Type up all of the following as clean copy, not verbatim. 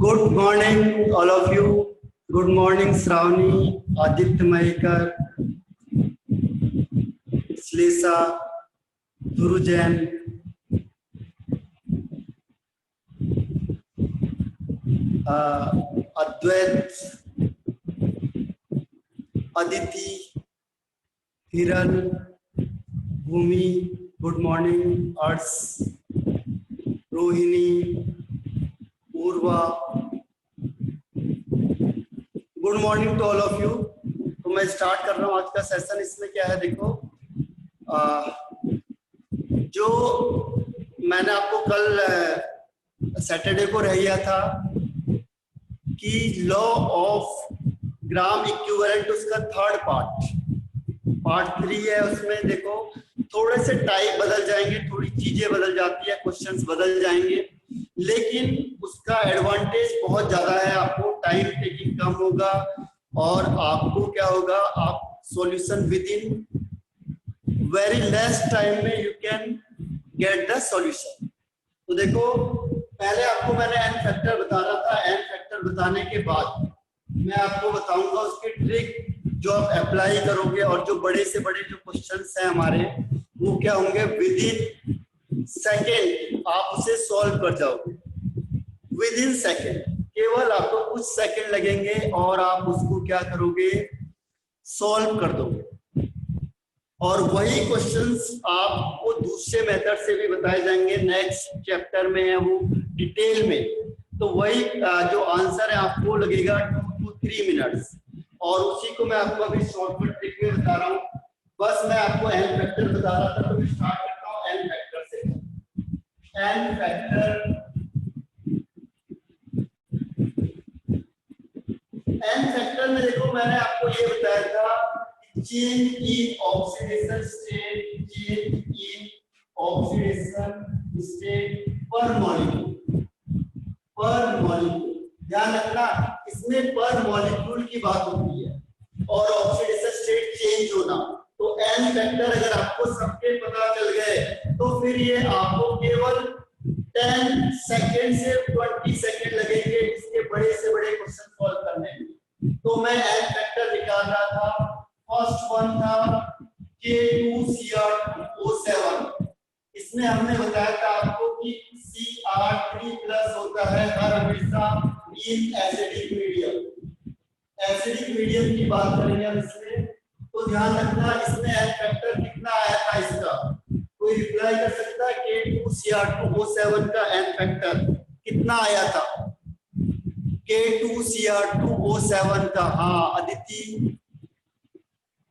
Good morning, all of you. Good morning, Shravani, Aditya Mahekar, Slisa, Dhuru Jain. Advait, Aditi, Hiran, Bhumi, good morning, Ars, Rohini, Urva, good morning to all of you. तो मैं start कर रहा हूँ आज का session. इसमें क्या है देखो, जो मैंने आपको कल सैटरडे को रहिया था कि लॉ ऑफ ग्राम इक्विवेलेंट, उसका थर्ड पार्ट 3 है। उसमें देखो थोड़े से टाइप बदल जाएंगे, थोड़ी चीजें बदल जाती है, क्वेश्चंस बदल जाएंगे, लेकिन उसका एडवांटेज बहुत ज्यादा है। आपको टाइम टेकिंग कम होगा और आपको क्या होगा, आप solution within very less time में you can get the solution. तो देखो पहले आपको मैंने एन फैक्टर बता रहा था। एन फैक्टर बताने के बाद मैं आपको बताऊंगा उसकी ट्रिक जो आप अप्लाई करोगे, और जो बड़े से बड़े जो क्वेश्चंस हैं हमारे, वो क्या होंगे, विद इन सेकेंड आप उसे सॉल्व कर जाओगे। विद इन सेकेंड, केवल आपको कुछ सेकंड लगेंगे और आप उसको क्या करोगे, सॉल्व कर दोगे। और वही क्वेश्चंस आपको दूसरे मेथड से भी बताए जाएंगे, नेक्स्ट चैप्टर में है वो डिटेल में। तो वही जो आंसर है आपको लगेगा 2 to 3 मिनट्स, और उसी को मैं आपको अभी शॉर्टकट ट्रिक में बता रहा हूँ। बस मैं आपको एन फैक्टर बता रहा था, तो मैं स्टार्ट करता हूँ एन फैक्टर से। एन फैक्टर, एन फैक्टर में देखो मैंने आपको ये बताया था change in oxidation state, change in oxidation state per molecule, पर मॉलिक्यूल। ध्यान रखना इसमें पर मॉलिक्यूल की बात होती है और ऑक्सीडेशन स्टेट चेंज होना। तो एन फैक्टर अगर आपको सबके पता चल गए तो फिर ये आपको केवल 10 सेकेंड से 20 सेकेंड लगेंगे इसके बड़े से बड़े क्वेश्चन सॉल्व करने में। तो मैं एन फैक्टर निकाल रहा था। फर्स्ट वन था K2Cr2O7। इसमें हमने बताया था आपको कि Cr3+ होता है हर हमेशा in acidic medium. Acidic medium की बात करेंगे हम इसमें, तो ध्यान रखना इसमें एन फैक्टर कितना आया था इसका। कोई रिप्लाई कर सकता है K2Cr2O7 का एन फैक्टर कितना आया था? K2Cr2O7 का, हाँ अदिति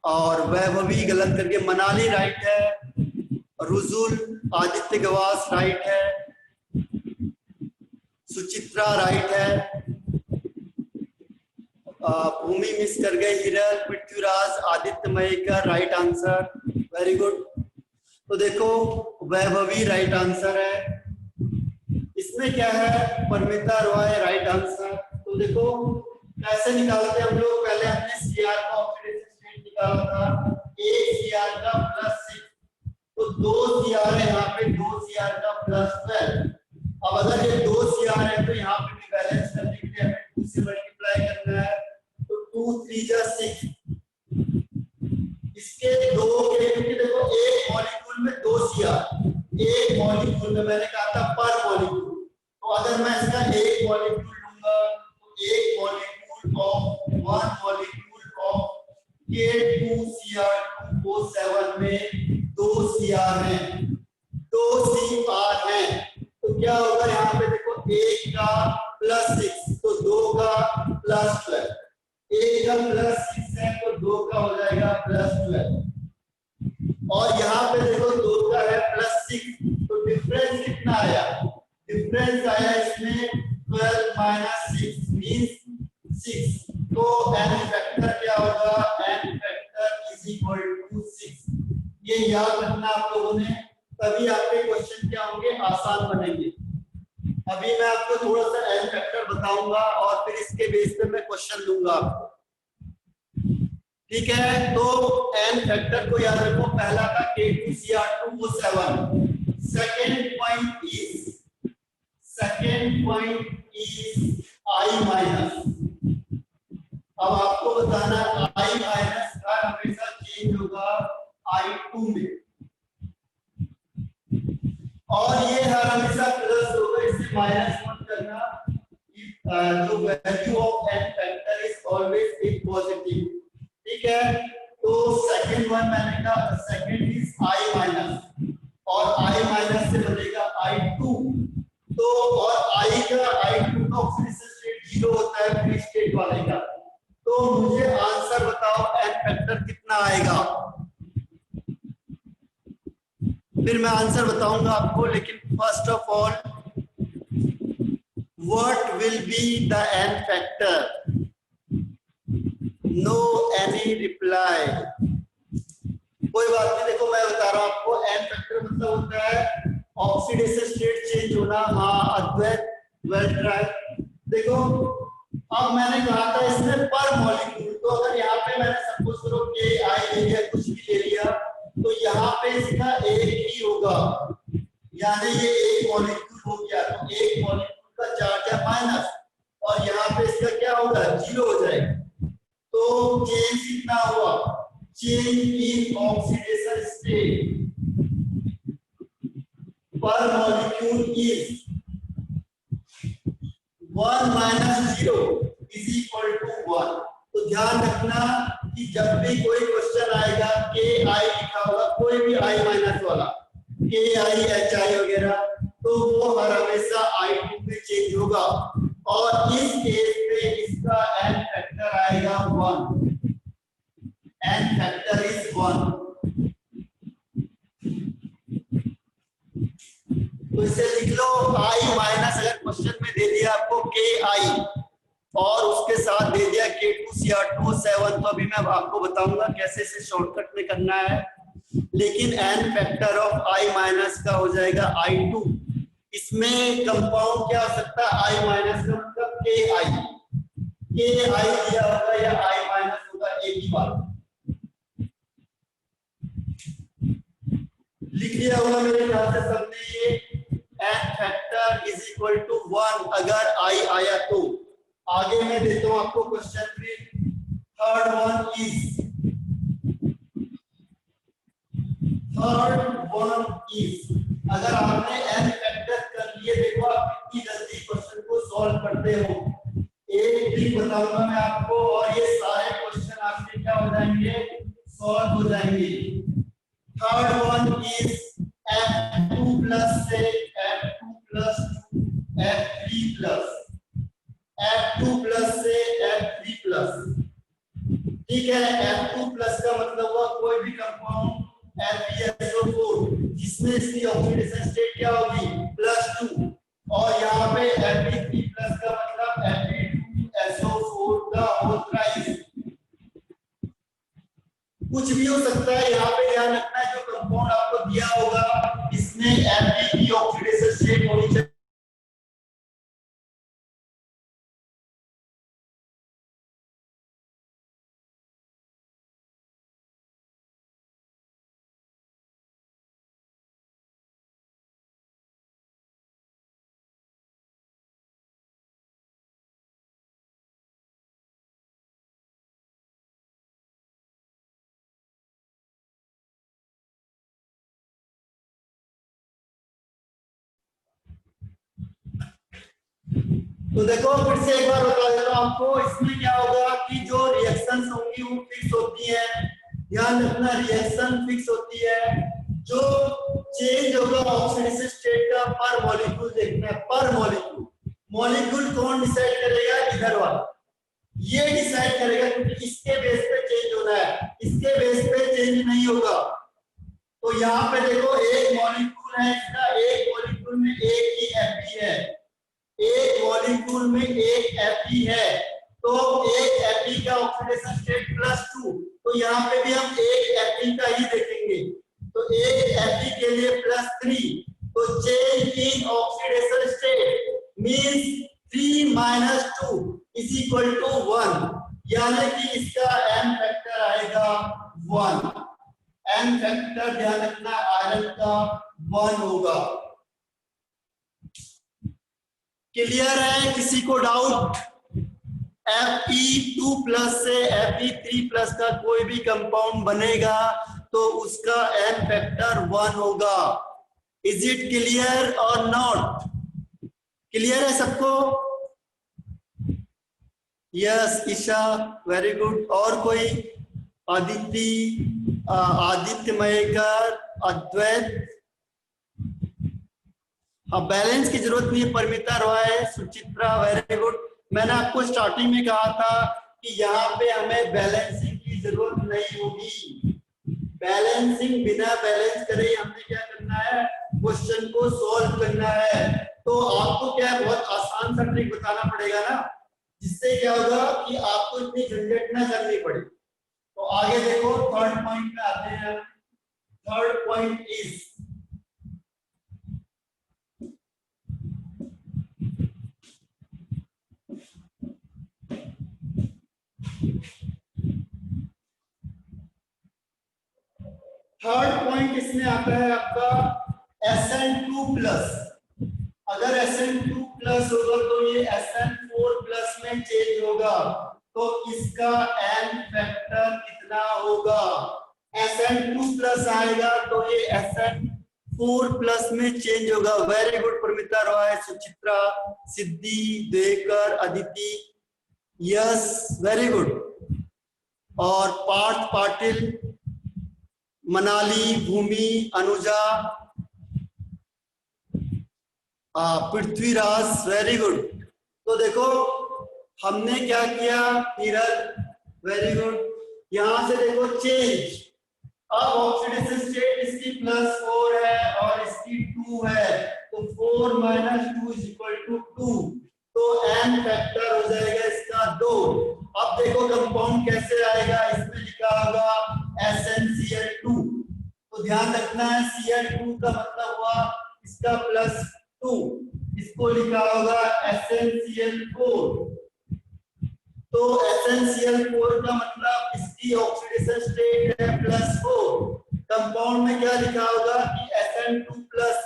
और वैभवी गलत करके, मनाली राइट है, रुजुल आदित्य गवास राइट है, सुचित्रा राइट है, भूमि मिस कर गए, Hiral, Prithviraj, Aditya Mahekar right answer, very good. तो देखो वैभवी राइट आंसर है। इसमें क्या है, परमिता रॉय राइट आंसर। तो देखो कैसे निकालते हैं हम लोग, पहले हमने Cr का ऑक्सीडेशन स्टेट निकाला था, एक Cr का +6, तो 2 Cr है यहाँ पे, 2 Cr का +12। अब अगर ये 2 Cr है तो यहाँ पे भी बैलेंस करने के लिए हमें 2 से मल्टीप्लाई करना है, तो 2 3 जा 6। इसके 2 के, क्योंकि देखो एक मॉलिक्यूल में 2 Cr, एक मॉलिक्यूल में मैंने कहा था पर मॉलिक्यूल, तो अगर मैं इसका एक मॉलिक्यूल लूंगा तो एक molecule of 1 molecule of K2Cr2O7 में 2 Cr है, 2 Cr है, तो क्या होगा यहाँ पे देखो, एक का +6 तो 2 का +12, एक का +6 है तो 2 का हो जाएगा +12, और यहाँ पे देखो 2 का है +6, तो डिफरेंस कितना आया, डिफरेंस आया इसमें 12 - 6 मींस 6। तो एन फैक्टर क्या होगा, N factor is equal to 6। ये याद रखना आप लोगों ने, तभी आपके क्वेश्चन क्या होंगे, आसान बनेंगे। अभी मैं आपको थोड़ा सा एन फैक्टर बताऊंगा और फिर इसके बेस पे मैं क्वेश्चन लूंगा आपको। ठीक है, तो n फैक्टर को याद रखो, पहला था K2Cr2 वो 7, second point is I minus. अब आपको बताना I माइनस का हमेशा चेंज होगा I2 में, और ये हर हमेशा प्लस होगा, इससे माइनस मत करना। जो value of n factor is always एक पॉजिटिव, ठीक है। तो सेकंड वन मैंने कहा, सेकंड इज I माइनस, और I माइनस से बनेगा I2, तो और I2 का ऑक्सीडेशन स्टेट 0 होता है फ्री स्टेट वाले का। तो मुझे आंसर बताओ n फैक्टर कितना आएगा, फिर मैं आंसर बताऊंगा आपको, लेकिन first of all what will be the n factor? No any reply, कोई बात नहीं। देखो मैं बता रहा हूं आपको, n फैक्टर मतलब होता है ऑक्सीडेशन स्टेट चेंज होना। हाँ अद्वैत, वेल ट्राई। देखो अब मैंने कहा था इसमें पर मॉलिक्यूल, तो अगर यहाँ पे मैंने सपोज करो के आई ले लिया, कुछ भी ले लिया, तो यहाँ पे इसका एक ही होगा, यानी ये एक मॉलिक्यूल हो गया, तो एक मॉलिक्यूल का चार्ज है माइनस, और यहाँ पे इसका क्या होगा, 0 हो जाएगा। तो चेंज कितना हुआ, change in oxidation state per molecule is 1 minus 0 is equal to 1। तो ध्यान रखना कि जब भी कोई क्वेश्चन आएगा के आई लिखा होगा, कोई भी आई माइनस वाला, के आई एच आई वगैरह, तो वो हर हमेशा I2 में चेंज होगा, और इस केस में इसका n फैक्टर आएगा 1, n फैक्टर इज 1। तो इसे लिख लो I माइनस, अगर क्वेश्चन में दे दिया आपको के आई और उसके साथ दे दिया K2Cr2 7, तो अभी मैं आपको बताऊंगा कैसे इसे शॉर्टकट में करना है, लेकिन n factor of I minus का हो जाएगा I2। इसमें कंपाउंड क्या हो सकता है, I माइनस का मतलब के आई दिया होगा या I माइनस होगा, एक ही बात। लिख लिया होगा मेरे ख्याल से सबने ये, n factor is equal to 1 अगर I आया तो। आगे मैं देता हूं आपको क्वेश्चन में, थर्ड वन इज, अगर आपने n फैक्टर कर लिए, देखो आप कितनी जल्दी क्वेश्चन को सॉल्व करते हो। एक ट्रिक बताऊंगा मैं आपको, और ये सारे क्वेश्चन आपके क्या हो जाएंगे, सॉल्व हो जाएंगे। Third one is F2 plus से F2 plus F3 plus, F2 plus से F3 प्लस, ठीक है। F2 प्लस का मतलब हुआ कोई भी कंपाउंड FeSO4 जिसमें इसकी ऑक्सीडेशन स्टेट क्या होगी, +2, और यहाँ पे Fe3 प्लस का मतलब Fe2SO4 का होल राइज, कुछ भी हो सकता है। यहाँ पे ध्यान रखना है, जो कंपाउंड आपको दिया होगा इसमें Fe की ऑक्सीडेशन स्टेट होनी चाहिए। तो देखो फिर से एक बार बता देता हूं आपको, इसमें क्या होगा कि जो रिएक्शंस होंगी वो फिक्स होती है। ध्यान रखना, रिएक्शन फिक्स होती है, जो चेंज होगा ऑक्सीडेशन स्टेट का पर मॉलिक्यूल देखना है, पर मॉलिक्यूल। मॉलिक्यूल कौन डिसाइड करेगा, इधर वाला ये डिसाइड करेगा, क्योंकि इसके बेस पे चेंज होना है, इसके बेस पे चेंज नहीं होगा। तो यहाँ पे देखो एक मॉलिक्यूल है इसका, एक मॉलिक्यूल में एक ही Fe है, एक मॉलिक्यूल में एक Fe है, तो एक Fe का ऑक्सीडेशन स्टेट +2, तो यहाँ पे भी हम एक Fe का ही देखेंगे, तो एक Fe के लिए +3, तो change in oxidation state means 3 - 2 = 1, यानी कि इसका n फैक्टर आएगा फैक्टर ध्यान रखना आयरन का 1 होगा। क्लियर है? किसी को डाउट? Fe2+ से Fe3+ का कोई भी कंपाउंड बनेगा तो उसका n फैक्टर 1 होगा। इज इट क्लियर और नॉट? क्लियर है सबको? Yes Isha, very good. और कोई? आदित्य, आदित्य मयेकर, अद्वैत। हाँ, बैलेंस की जरूरत नहीं है। Paramita Roy, Suchitra, very good. मैंने आपको स्टार्टिंग में कहा था कि यहाँ पे हमें बैलेंसिंग की जरूरत नहीं होगी। बैलेंसिंग बिना बैलेंस करे हमने क्या करना है? क्वेश्चन को सॉल्व करना है। तो आपको क्या है, बहुत आसान सा ट्रिक बताना पड़ेगा ना, जिससे क्या होगा कि आपको इतनी झंझट ना करनी पड़े। तो आगे देखो, थर्ड पॉइंट पे आते हैं। थर्ड पॉइंट इज इसमें आता है आपका Sn2+। अगर Sn2+ होगा तो ये Sn4+ में चेंज होगा, तो इसका n फैक्टर कितना होगा? Sn2+ आएगा तो ये Sn4+ में चेंज होगा। Very good Paramita Roy, Suchitra, Siddhi, Devkar, Aditi, yes very good. और पार्थ पाटिल, मनाली, भूमि, अनुजा, पृथ्वीराज, वेरी गुड। तो देखो हमने क्या किया, नीरज, वेरी गुड। यहां से देखो चेंज। अब ऑक्सीडेशन स्टेट इसकी +4 है और इसकी 2 है, तो 4 - 2 = 2। तो n फैक्टर हो जाएगा इसका 2। अब देखो कंपाउंड कैसे आएगा, इसमें लिखा होगा SnCl2। तो ध्यान रखना है Cl2 का मतलब हुआ इसका +2, इसको लिखा होगा SnCl4। तो SnCl4 का मतलब इसकी ऑक्सीडेशन स्टेट है +4। कंपाउंड में क्या लिखा होगा कि Sn2+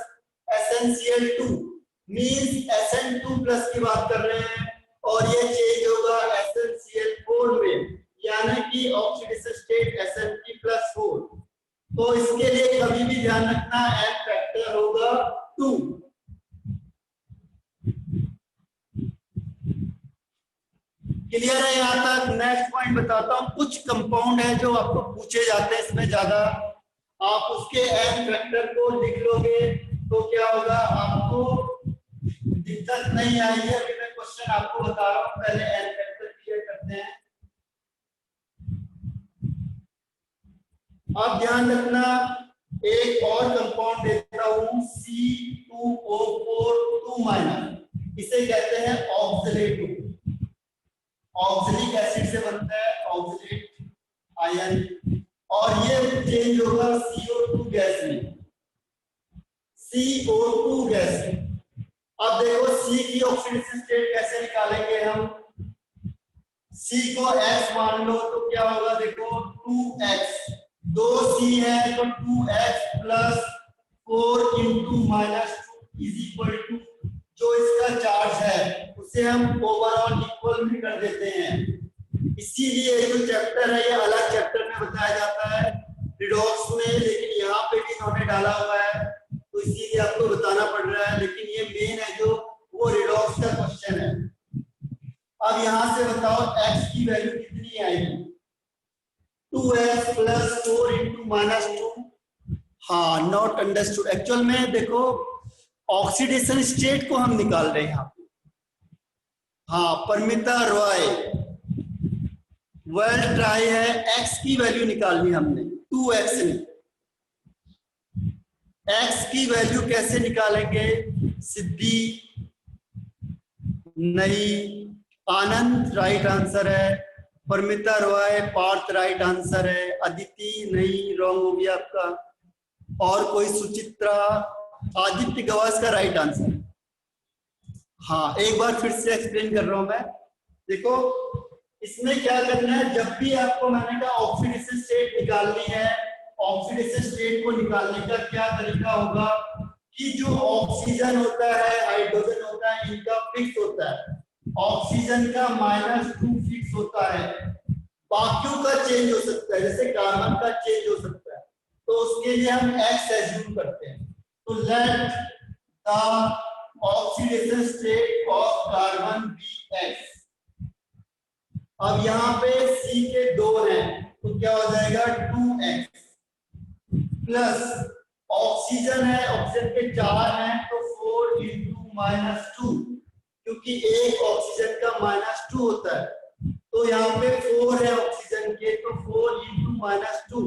SnCl2 मींस Sn2+ की बात कर रहे हैं, और ये चेंज होगा SnCl4 में, यानी कि ऑक्सीडेशन स्टेट Sn3+4। तो इसके लिए कभी भी ध्यान रखना n फैक्टर होगा 2। क्लियर है यहाँ तक? नेक्स्ट पॉइंट बताता हूँ। कुछ कंपाउंड है जो आपको पूछे जाते हैं, इसमें ज्यादा आप उसके n फैक्टर को लिख लोगे तो क्या होगा, आपको दिक्कत नहीं आएगी। अभी मैं क्वेश्चन आपको बता रहा हूँ, पहले n फैक्टर क्लियर करते हैं। अब ध्यान रखना, एक और कंपाउंड देता हूँ C2O4 2-, इसे कहते हैं ऑक्सलेट। ऑक्सलिक एसिड से बनता है ऑक्सलेट आयन, और ये चेंज होगा CO2 गैस में, CO2 गैस में। अब देखो C की ऑक्सीडेशन स्टेट कैसे निकालेंगे हम? C को X मान लो तो क्या होगा, देखो 2X, 2 C है तो 2X + 4 × -2 = जो इसका चार्ज है उसे हम ओवरऑल इक्वल भी कर देते हैं। इसीलिए जो चैप्टर है ये अलग चैप्टर में बताया जाता है रिडॉक्स में, लेकिन यहाँ पे भी इन्होंने डाला हुआ है तो इसीलिए आपको बताना पड़ रहा है, लेकिन ये मेन है जो वो रिडॉक्स का क्वेश्चन है। अब यहाँ से बताओ x की वैल्यू कितनी आएगी? 2x + 4 × -2। हाँ, नॉट अंडरस्टूड। एक्चुअल में देखो ऑक्सीडेशन स्टेट को हम निकाल रहे हैं यहाँ पे। हाँ, परमिता रॉय, वेल ट्राई है। x की वैल्यू निकालनी हमने, 2x नहीं। x की वैल्यू कैसे निकालेंगे? सिद्धि नहीं, आनंद राइट आंसर है, परमिता रॉय, पार्थ राइट आंसर है, अदिति नहीं, रॉन्ग हो गया आपका, और कोई सुचित्रा, आदित्य गवास का राइट आंसर। हाँ, एक बार फिर से एक्सप्लेन कर रहा हूं मैं। देखो इसमें क्या करना है, जब भी आपको मैंने कहा ऑक्सीडेशन स्टेट निकालनी है ऑक्सीडेशन स्टेट को निकालने का क्या तरीका होगा कि जो ऑक्सीजन होता है, हाइड्रोजन होता है, इनका फिक्स होता है। ऑक्सीजन का -2 फिक्स होता है, बाकियों का चेंज हो सकता है, जैसे कार्बन का चेंज हो सकता है, तो उसके लिए हम x एज्यूम करते हैं। तो let the oxidation state of carbon be x। अब यहाँ पे C के 2 हैं तो क्या हो जाएगा 2x प्लस ऑक्सीजन है, ऑक्सीजन के 4 हैं तो 4 इंटू -2, क्योंकि एक ऑक्सीजन का -2 होता है, तो यहाँ पे 4 है ऑक्सीजन के, तो 4 into -2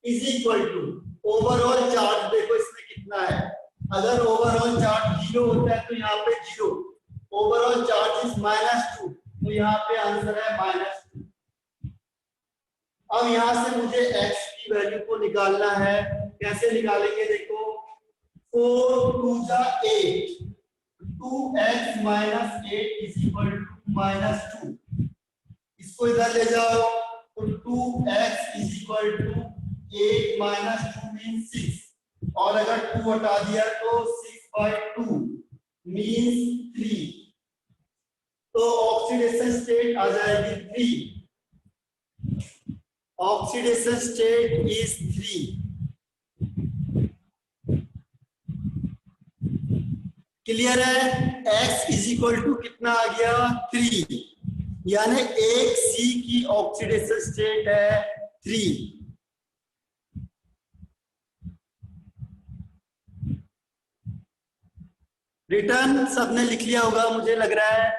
is equal to overall charge. देखो इसमें कितना है, अगर ओवरऑल चार्ज 0 होता है तो यहाँ पे 0, ओवरऑल चार्ज इज -2, तो यहाँ पे आंसर है -2। अब यहाँ से मुझे x की वैल्यू को निकालना है, कैसे निकालेंगे देखो, 4 2 जा 8, 2x - 8 इज इक्वल टू -2। इसको इधर ले जाओ तो 2x is equal to 8 - 2 means 6, और अगर 2 हटा दिया तो 6/2 मीन्स 3, तो ऑक्सीडेशन स्टेट आ जाएगी 3। Oxidation state is 3। क्लियर है? x इज इक्वल टू कितना आ गया 3, यानी एक C की ऑक्सीडेशन स्टेट है 3। रिटर्न सबने लिख लिया होगा मुझे लग रहा है।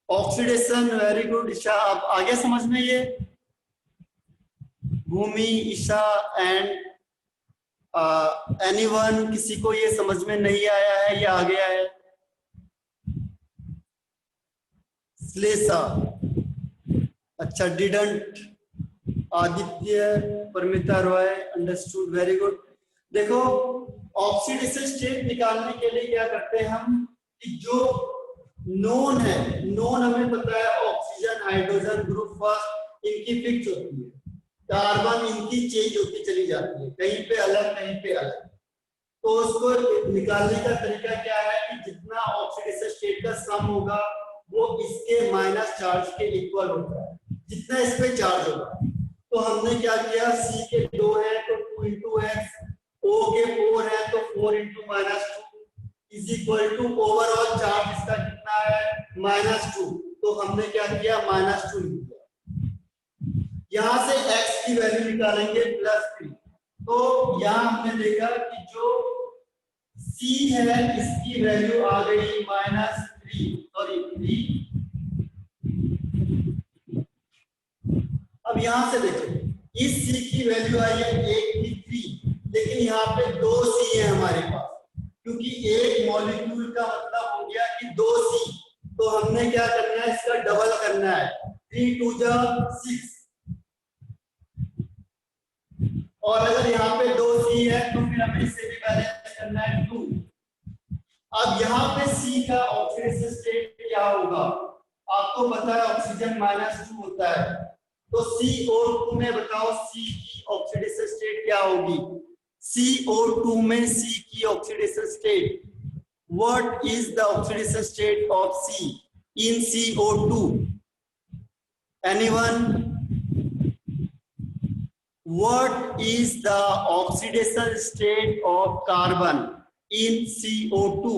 ऑक्सीडेशन, वेरी गुड ईशा, अब आगे समझ में ये भूमि, ईशा एंड एनीवन, किसी को ये समझ में नहीं आया है या आ गया है? श्लेषा, अच्छा, didn't, Aditya, Paramita Roy, understood, very good. देखो ऑक्सीडेशन स्टेट निकालने के लिए क्या करते हैं हम कि जो नोन है, नोन हमें पता है ऑक्सीजन, हाइड्रोजन ग्रुप फर्स्ट इनकी फिक्स होती है, कार्बन इनकी चेंज होती चली जाती है, कहीं पे अलग कहीं पे अलग। तो उसको निकालने का तरीका क्या है कि जितना ऑक्सीडेशन स्टेट का सम होगा वो इसके माइनस चार्ज के इक्वल होता है, जितना इस पे चार्ज होगा। तो हमने क्या किया, C के 2 है तो 2 इंटू एक्स, O के 4 है तो 4 into -2 is equal to overall charge इसका कितना है -2, तो हमने क्या किया -2 लिख दिया। यहां से x की वैल्यू निकालेंगे +3, तो यहां हमने देखा कि जो C है इसकी वैल्यू आ गई -3, सॉरी 3। अब यहां से देखो इस C की वैल्यू आई है 1 की 3, लेकिन यहाँ पे 2 C है हमारे पास, क्योंकि एक मॉलिक्यूल का मतलब हो गया कि 2 C, तो हमने क्या करना है, इसका डबल करना है, 3 2 जा 6, और अगर यहाँ पे 2 C है तो फिर हमें इससे भी बैलेंस करना है 2। अब यहाँ पे C का ऑक्सीडेशन स्टेट क्या होगा, आपको पता है ऑक्सीजन -2 होता है, तो CO2 में बताओ C की ऑक्सीडेशन स्टेट क्या होगी। CO2 में C की oxidation state, what is the oxidation state of C in CO2? Anyone? What is the oxidation state of carbon in CO2?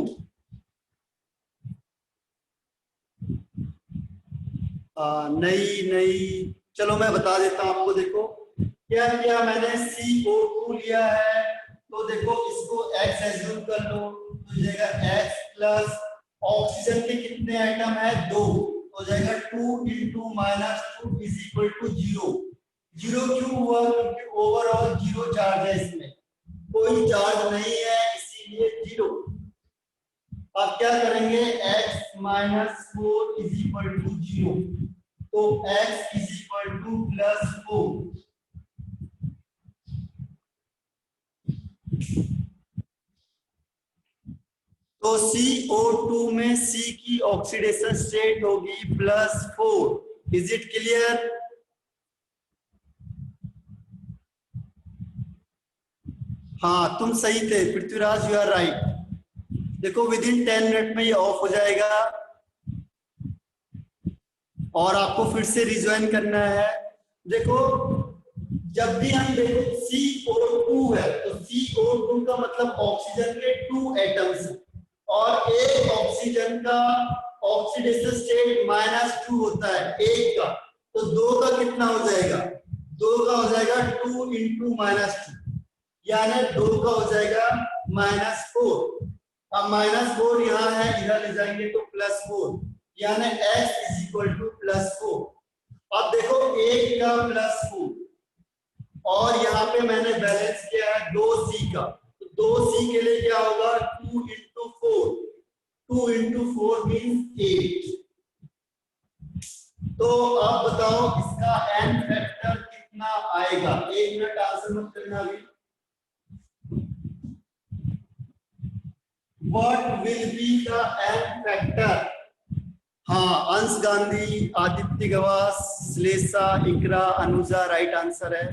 नहीं, चलो मैं बता देता हूं आपको। देखो क्या किया मैंने, CO2 लिया है तो देखो इसको X एज्यूम कर लो, तो हो जाएगा X प्लस ऑक्सीजन के कितने आइटम है 2, हो जाएगा 2 इंटू -2 इज इक्वल टू 0। 0 क्यों हुआ, क्योंकि ओवरऑल 0 चार्ज है, इसमें कोई चार्ज नहीं है इसीलिए 0। अब क्या करेंगे, x - 4 इज इक्वल टू 0, तो x इज इक्वल टू +4। तो CO2 में C की ऑक्सीडेशन स्टेट होगी +4। Is it clear? हाँ तुम सही थे पृथ्वीराज, यू आर राइट। देखो विद इन 10 मिनट में ये ऑफ हो जाएगा और आपको फिर से रिज्वाइन करना है। देखो जब भी हम देखो CO2 है तो CO2 का मतलब ऑक्सीजन के 2 एटम्स और एक ऑक्सीजन का ऑक्सीडेशन स्टेट -2 होता है एक का, तो 2 का कितना हो जाएगा? 2 का हो जाएगा 2 × -2 यानी 2 का हो जाएगा -4। अब -4 यहाँ है, इधर ले जाएंगे तो +4 यानी x +4। अब देखो 1 का +4 और यहाँ पे मैंने बैलेंस किया है 2C का, तो 2C के लिए क्या होगा? 2 × 4, 2 × 4 मीन्स 8। तो आप बताओ इसका n फैक्टर कितना आएगा? 1 मिनट आंसर मत करना अभी। What will be the n factor? हाँ अंश गांधी, आदित्य गवास, श्लेषा, इकरा, अनुजा राइट आंसर है।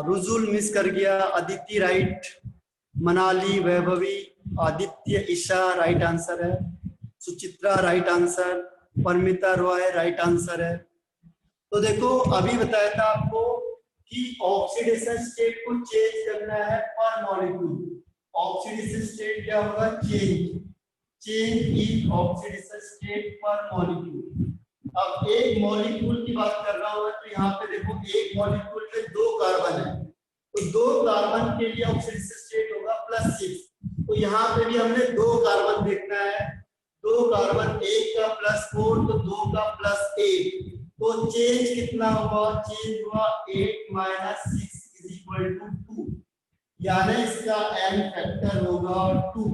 रुजुल मिस कर गया, Aditi right, Manali, Vaibhavi, Aditya, Isha right answer है, Suchitra right answer, Paramita Roy right answer है। तो देखो अभी बताया था आपको कि ऑक्सीडेशन स्टेट को चेंज करना है पर मॉलिक्यूल। ऑक्सीडेशन स्टेट क्या होगा? Change in oxidation state per molecule. अब एक मॉलिक्यूल की बात कर रहा हूं तो यहाँ पे देखो एक मॉलिक्यूल में 2 कार्बन है, तो 2 कार्बन के लिए ऑक्सीडेशन स्टेट होगा +6। तो यहाँ पे भी हमने 2 कार्बन देखना है, 2 कार्बन, एक का +4 तो 2 का +8, तो चेंज कितना हुआ? चेंज हुआ 8 - 6 = 2 यानी इसका n फैक्टर होगा 2।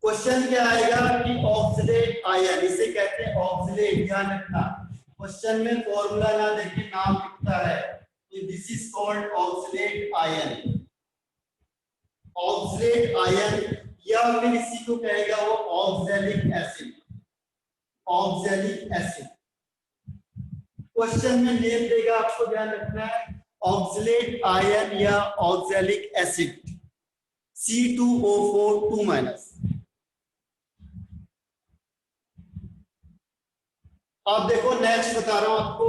क्वेश्चन क्या आएगा कि ऑक्सीडेट आयन, इसे कहते हैं ऑक्सीडेट, ध्यान रखना। क्वेश्चन में फॉर्मूला ना देखे नाम लिखता है, तो this is called oxidate ion. Oxidate ion या फिर इसी को कहेगा वो oxalic acid. Oxalic acid question में नेम देगा, आपको ध्यान रखना है। ऑक्सलेट आयन या ऑक्सैलिक एसिड C2O4 2-। अब देखो नेक्स्ट बता रहा हूं आपको,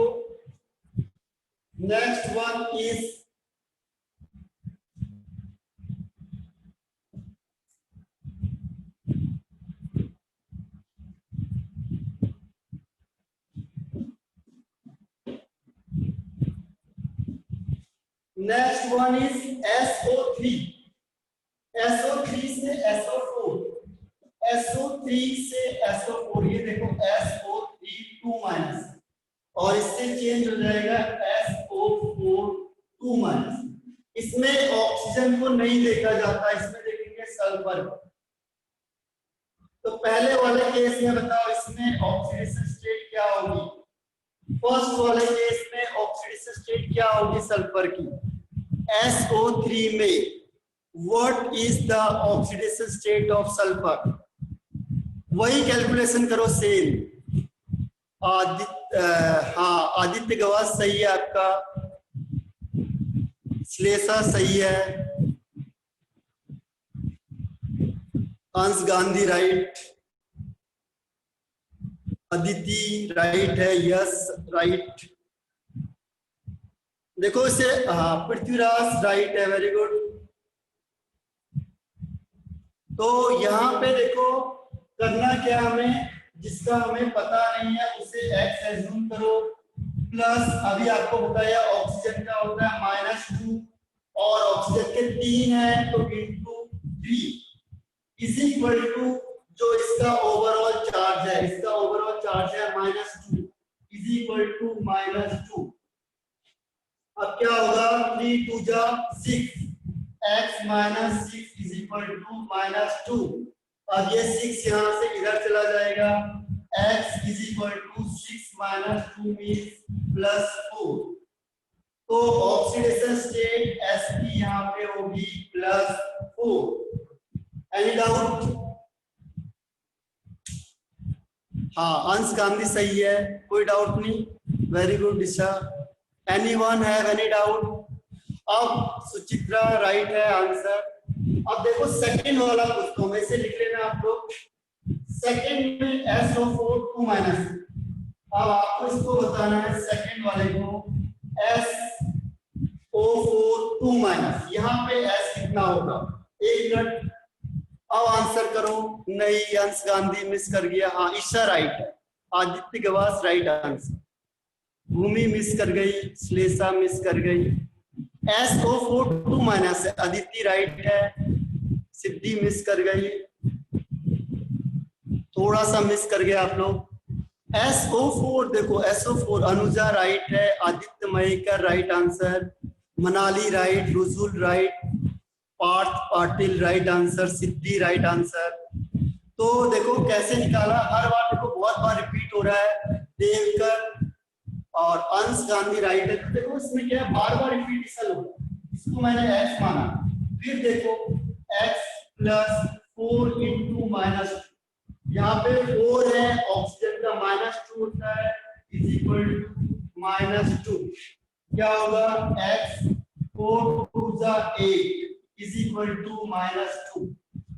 next one is SO3। SO3 से SO4, SO3 से SO4, ये देखो SO3 2- और इससे चेंज हो जाएगा SO4 2-। इसमें ऑक्सीजन को नहीं देखा जाता, इसमें देखेंगे सल्फर। तो पहले वाले केस में बताओ इसमें ऑक्सीडेशन स्टेट क्या होगी? फर्स्ट वाले केस में ऑक्सीडेशन स्टेट क्या होगी सल्फर की? SO3 में what is the oxidation state of sulphur? वही कैलकुलेशन करो सेम। हाँ आदित्य गवास सही है आपका, श्लेषा सही है, अंश गांधी राइट, अदिति राइट है, यस राइट। देखो इसे, हाँ पृथ्वीराज राइट है, वेरी गुड। तो यहाँ पे देखो करना क्या हमें, जिसका हमें पता नहीं है उसे x एज्यूम करो, प्लस अभी आपको बताया ऑक्सीजन का होता है -2 और ऑक्सीजन के 3 है तो ×3 इज इक्वल टू जो इसका ओवरऑल चार्ज है, इसका ओवरऑल चार्ज है -2 इज इक्वल टू -2। अब क्या होगा? 3 × 2 = 6, x - 6 इज इक्वल टू -2। अब ये 6 यहां से इधर चला जाएगा, x is equal to 6 - 2 means +4। तो ऑक्सीडेशन स्टेट Sp यहां पे होगी +4। Any doubt? हाँ अंश गांधी सही है, कोई डाउट नहीं, very good Disha. Anyone have any doubt? अब सुचित्रा राइट है आंसर। अब देखो सेकंड वाला पूछता हूं मैं, इसे लिख लेना आप लोग। सेकंड में SO4 2 माइनस। अब आपको इसको बताना है सेकंड वाले को SO4 2 माइनस। यहाँ पे S कितना होगा? 1 मिनट। अब आंसर करो। नहीं, अंश गांधी मिस कर गया। हाँ, ईशा राइट है, आदित्य गवास राइट आंसर, भूमि मिस कर गई, श्लेषा मिस कर गई। SO4 2 माइनस है, अदिति राइट है, सिद्धि मिस कर गई, थोड़ा सा मिस कर गया आप लोग। SO4 देखो, SO4 अनुजा राइट है, Aditya Mayekar right answer, Manali right, Rujul right, Parth Patil right answer, Siddhi right answer. तो देखो कैसे निकाला, हर बार देखो बहुत बार रिपीट हो रहा है। देवकर और अंश गांधी राइट है, तो देखो इसमें क्या है, बार बार रिपीटिशन हो रहा है, इसको मैंने x माना। फिर देखो x प्लस 4 इंटू माइनस, यहाँ पे 4 है, ऑक्सीजन का -2 होता है, इज इक्वल टू -2। क्या होगा? x 4 2 8 is equal to -2।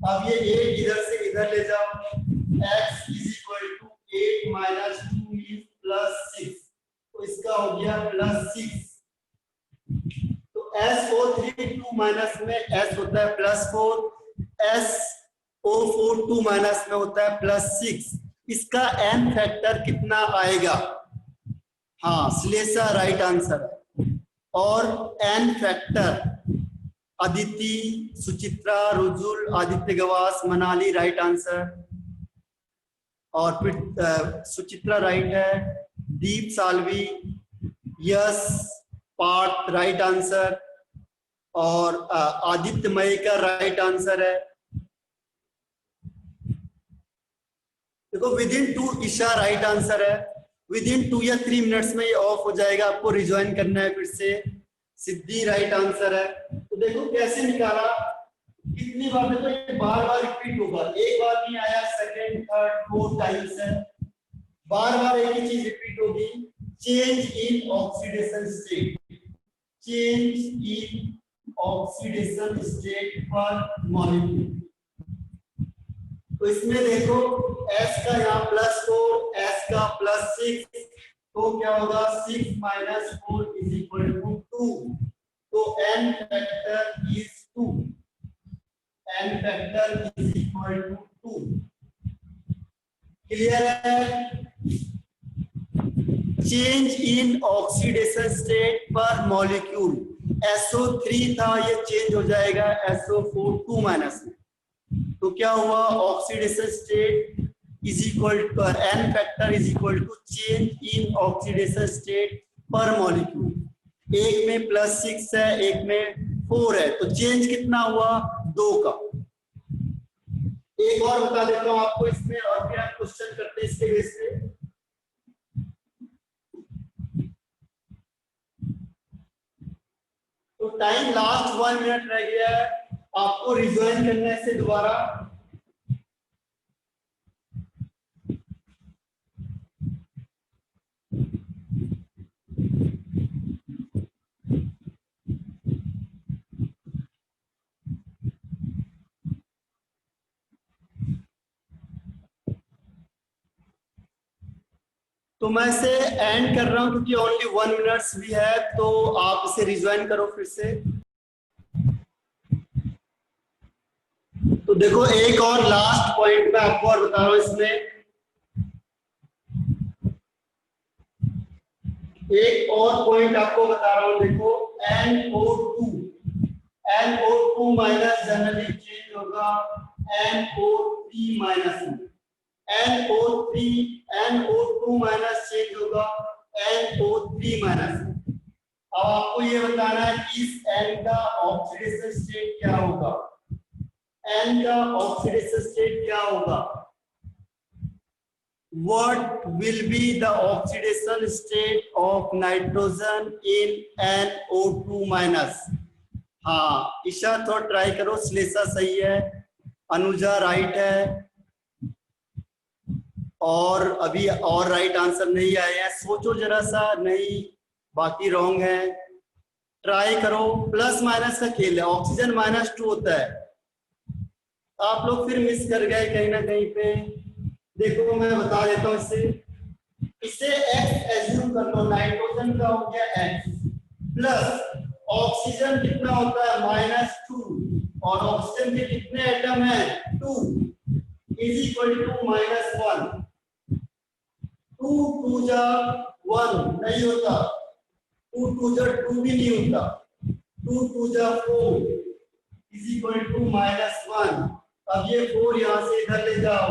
अब ये 8 इधर से इधर ले जाओ, x is equal to 8 minus 2 is +6, तो इसका हो गया +6। तो SO3 2 माइनस में S होता है +4, SO4 2 माइनस में होता है +6। इसका n फैक्टर कितना आएगा? हाँ, श्लेषा राइट आंसर है। और n factor Aditi, Suchitra, Rujul, Aditya Gawas, Manali right answer. और फिर सुचित्रा राइट है, Deep Salvi, yes, Parth right answer, और आदित्य मयेकर राइट आंसर है। देखो विदिन 2 ईशा राइट आंसर है। विदिन 2 या 3 मिनट्स में ये ऑफ हो जाएगा, आपको रिज्वाइन करना है फिर से। सिद्धि राइट आंसर है। तो देखो कैसे निकाला, कितनी बार, देखो ये बार बार रिपीट होगा, एक बार नहीं आया, सेकंड थर्ड फोर्थ टाइम्स है, बार बार एक ही चीज रिपीट होगी। Change in oxidation state, change in oxidation state per molecule. तो इसमें देखो S का यहाँ +4, S का +6, तो क्या होगा? 6 - 4 = 2। तो n factor is 2, n factor is equal to 2। Clear है? Change in oxidation state per molecule, SO3 था, ये चेंज हो जाएगा SO4 2 माइनस में। तो क्या हुआ? Oxidation state is equal to n factor is equal to change in oxidation state per molecule. एक में +6 है, एक में 4 है, तो चेंज कितना हुआ? 2 का। एक और बता देता हूं आपको इसमें, और क्या क्वेश्चन करते हैं इसके बेस पे। तो टाइम लास्ट 1 मिनट रह गया है, आपको रिज्वाइन करना है इसे दोबारा। तो मैं इसे एंड कर रहा हूं क्योंकि ओनली 1 मिनट्स भी है, तो आप इसे रिज्वाइन करो फिर से। तो देखो एक और लास्ट पॉइंट मैं आपको और बता रहा हूं इसमें, एक और पॉइंट आपको बता रहा हूं। देखो NO2 माइनस जनरली चेंज होगा NO3 माइनस में, NO2 माइनस चेंज होगा NO3 माइनस में। अब आपको ये बताना है कि इस N का ऑक्सीडेशन स्टेट क्या होगा, N का ऑक्सीडेशन स्टेट क्या होगा। What will be the oxidation state of nitrogen in NO2 minus? हाँ, ईशा थोड़ा ट्राई करो, श्लेषा सही है, अनुजा राइट है, और अभी और राइट आंसर नहीं आया है, सोचो जरा सा। नहीं, बाकी रॉन्ग है। ट्राई करो, प्लस माइनस का खेल है, ऑक्सीजन -2 होता है। आप लोग फिर मिस कर गए कहीं ना कहीं पे। देखो मैं बता देता हूँ इसे x एज्यूम कर लो, नाइट्रोजन का हो गया x प्लस ऑक्सीजन कितना होता है -2 और ऑक्सीजन के कितने एटम है 2 इज इक्वल टू -1। 2 2 जा 1 नहीं होता, 2 2 जा 2 भी नहीं होता, 2 2 जा 4 इज इक्वल टू -1। अब ये 4 यहां से इधर ले जाओ,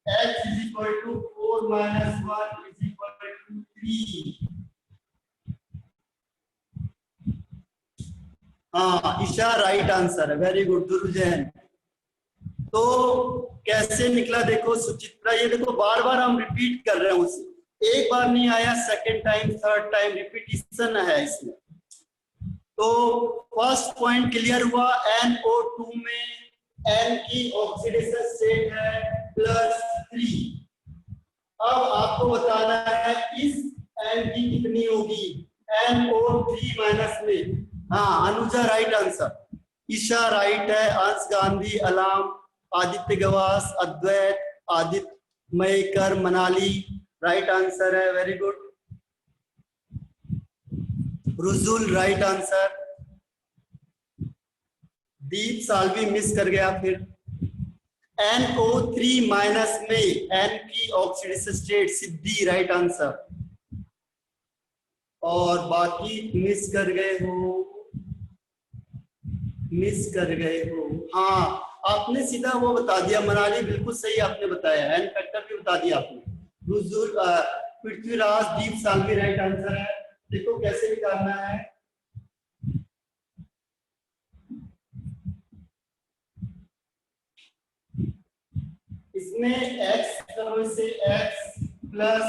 x is equal to 4 - 1 is equal to 3। हाँ ईशा राइट आंसर है, वेरी गुड दुर्जन। तो कैसे निकला देखो सुचित्रा, ये देखो बार बार हम रिपीट कर रहे हैं उसे, एक बार नहीं आया, second time third time repetition है इसमें। तो फर्स्ट पॉइंट क्लियर हुआ, NO2 में N की ऑक्सीडेशन स्टेट है +3। अब आपको बताना है इस N की कितनी होगी NO3 माइनस में। हाँ Anuja right answer, Isha right है, अंश गांधी, अलाम, आदित्य गवास, अद्वैत, आदित्य मयेकर, मनाली राइट आंसर है, very good. Rujul right answer, Deep Salvi miss कर गया। फिर NO3 माइनस में N की oxidation state, Siddhi right answer. और बाकी मिस कर गए हो, हाँ आपने सीधा वो बता दिया, मनाली बिल्कुल सही आपने बताया, एन फैक्टर भी बता दिया आपने। रुजुल, पृथ्वीराज, दीप सालवी राइट आंसर है। देखो कैसे निकालना है, इसमें x करो, से x प्लस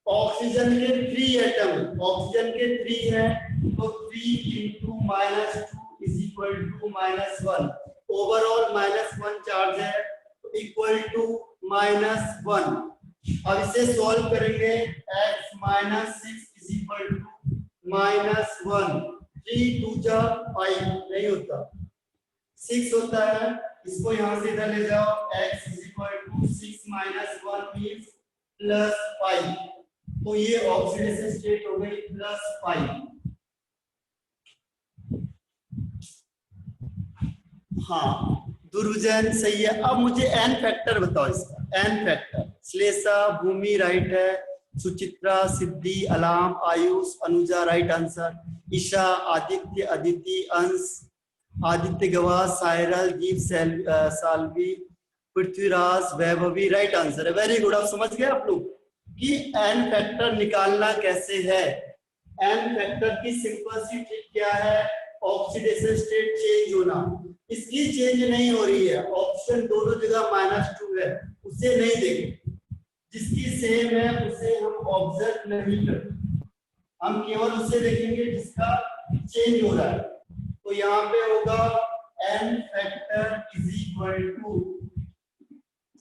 ऑक्सीजन के 3 एटम, ऑक्सीजन के 3 है तो 3 into -2 is equal to -1। Overall -1 charge है तो इक्वल टू -1। अब इसे सॉल्व करेंगे, x -6 इज इक्वल टू -1। 3 2 जा 5 नहीं होता, 6 होता है। इसको यहां से इधर ले जाओ, x is equal to 6 - 1 means +5। तो ये ऑक्सीडेशन स्टेट हो गई +5। हाँ दुर्जन सही है। अब मुझे n फैक्टर बताओ इसका, n फैक्टर। श्लेषा, भूमि राइट है, सुचित्रा, सिद्धि, अलाम, आयुष, अनुजा राइट आंसर, ईशा, आदित्य, अदिति, अंश, आदित्य गवास, सायरल, दीप सालवी, पृथ्वीराज, वैभवी राइट आंसर है, वेरी गुड। अब समझ गए आप लोग कि n फैक्टर निकालना कैसे है। n फैक्टर की सिंपल सी ट्रिक क्या है, ऑक्सीडेशन स्टेट चेंज होना, इसकी चेंज नहीं हो रही है, ऑप्शन दोनों जगह -2 है, उसे नहीं देखें, जिसकी सेम है उसे हम ऑब्जर्व नहीं करते, हम केवल उसे देखेंगे जिसका चेंज हो रहा है। तो यहाँ पे होगा n factor is equal to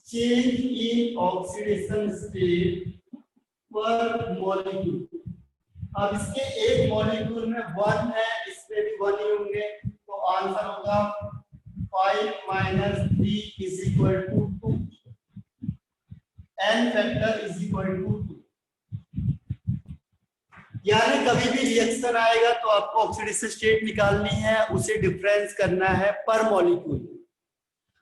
change in oxidation state per molecule. अब इसके एक मॉलिक्यूल में 1 है, इसमें भी 1 ही होंगे, तो आंसर होगा 5 - 3 is equal to 2। n factor is equal to 2। यानी कभी भी रिएक्शन आएगा तो आपको ऑक्सीडेशन स्टेट निकालनी है, उसे डिफरेंस करना है पर मॉलिक्यूल।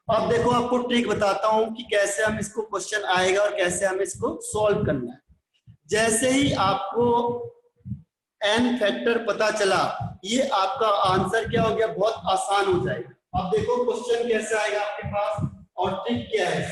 अब देखो आपको ट्रिक बताता हूं कि कैसे हम इसको क्वेश्चन आएगा और कैसे हमें इसको सॉल्व करना है। जैसे ही आपको n फैक्टर पता चला, ये आपका आंसर क्या हो गया, बहुत आसान हो जाएगा। अब देखो क्वेश्चन कैसे आएगा आपके पास और ट्रिक क्या है।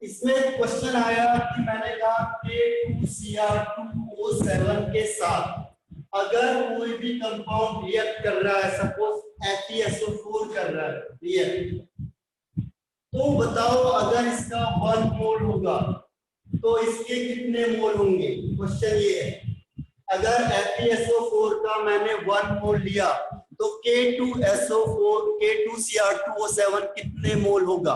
इसमें क्वेश्चन आया कि मैंने कहा K2Cr2O7 के साथ अगर कोई भी कंपाउंड रिएक्ट कर रहा है, सपोज FeSO4 कर रहा है रिएक्ट, तो बताओ अगर इसका 1 मोल होगा तो इसके कितने मोल होंगे, क्वेश्चन ये है। अगर FeSO4 का मैंने 1 मोल लिया तो K2SO4 K2Cr2O7 कितने मोल होगा।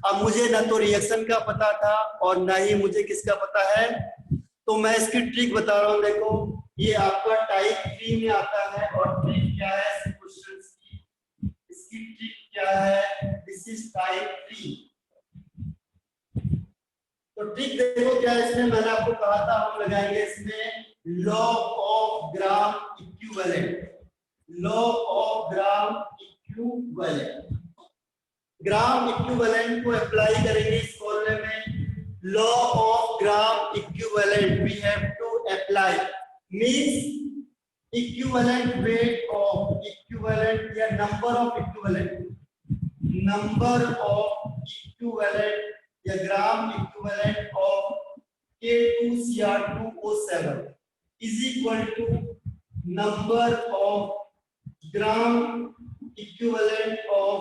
अब मुझे ना तो रिएक्शन का पता था और ना ही मुझे किसका पता है, तो मैं इसकी ट्रिक बता रहा हूं। देखो ये आपका टाइप 3 में आता है और ट्रिक क्या है क्वेश्चंस की, इसकी ट्रिक क्या है, दिस इज टाइप 3। तो ट्रिक देखो क्या है इसमें, मैंने आपको कहा था हम लगाएंगे इसमें law of gram equivalent, law of gram equivalent. Gram equivalent को अप्लाई करेंगे इस फॉर्मूले में। Law of gram equivalent we have to apply, means equivalent weight of equivalent या number of equivalent, number of equivalent या gram equivalent of K2Cr2O7 is equal to number of gram equivalent of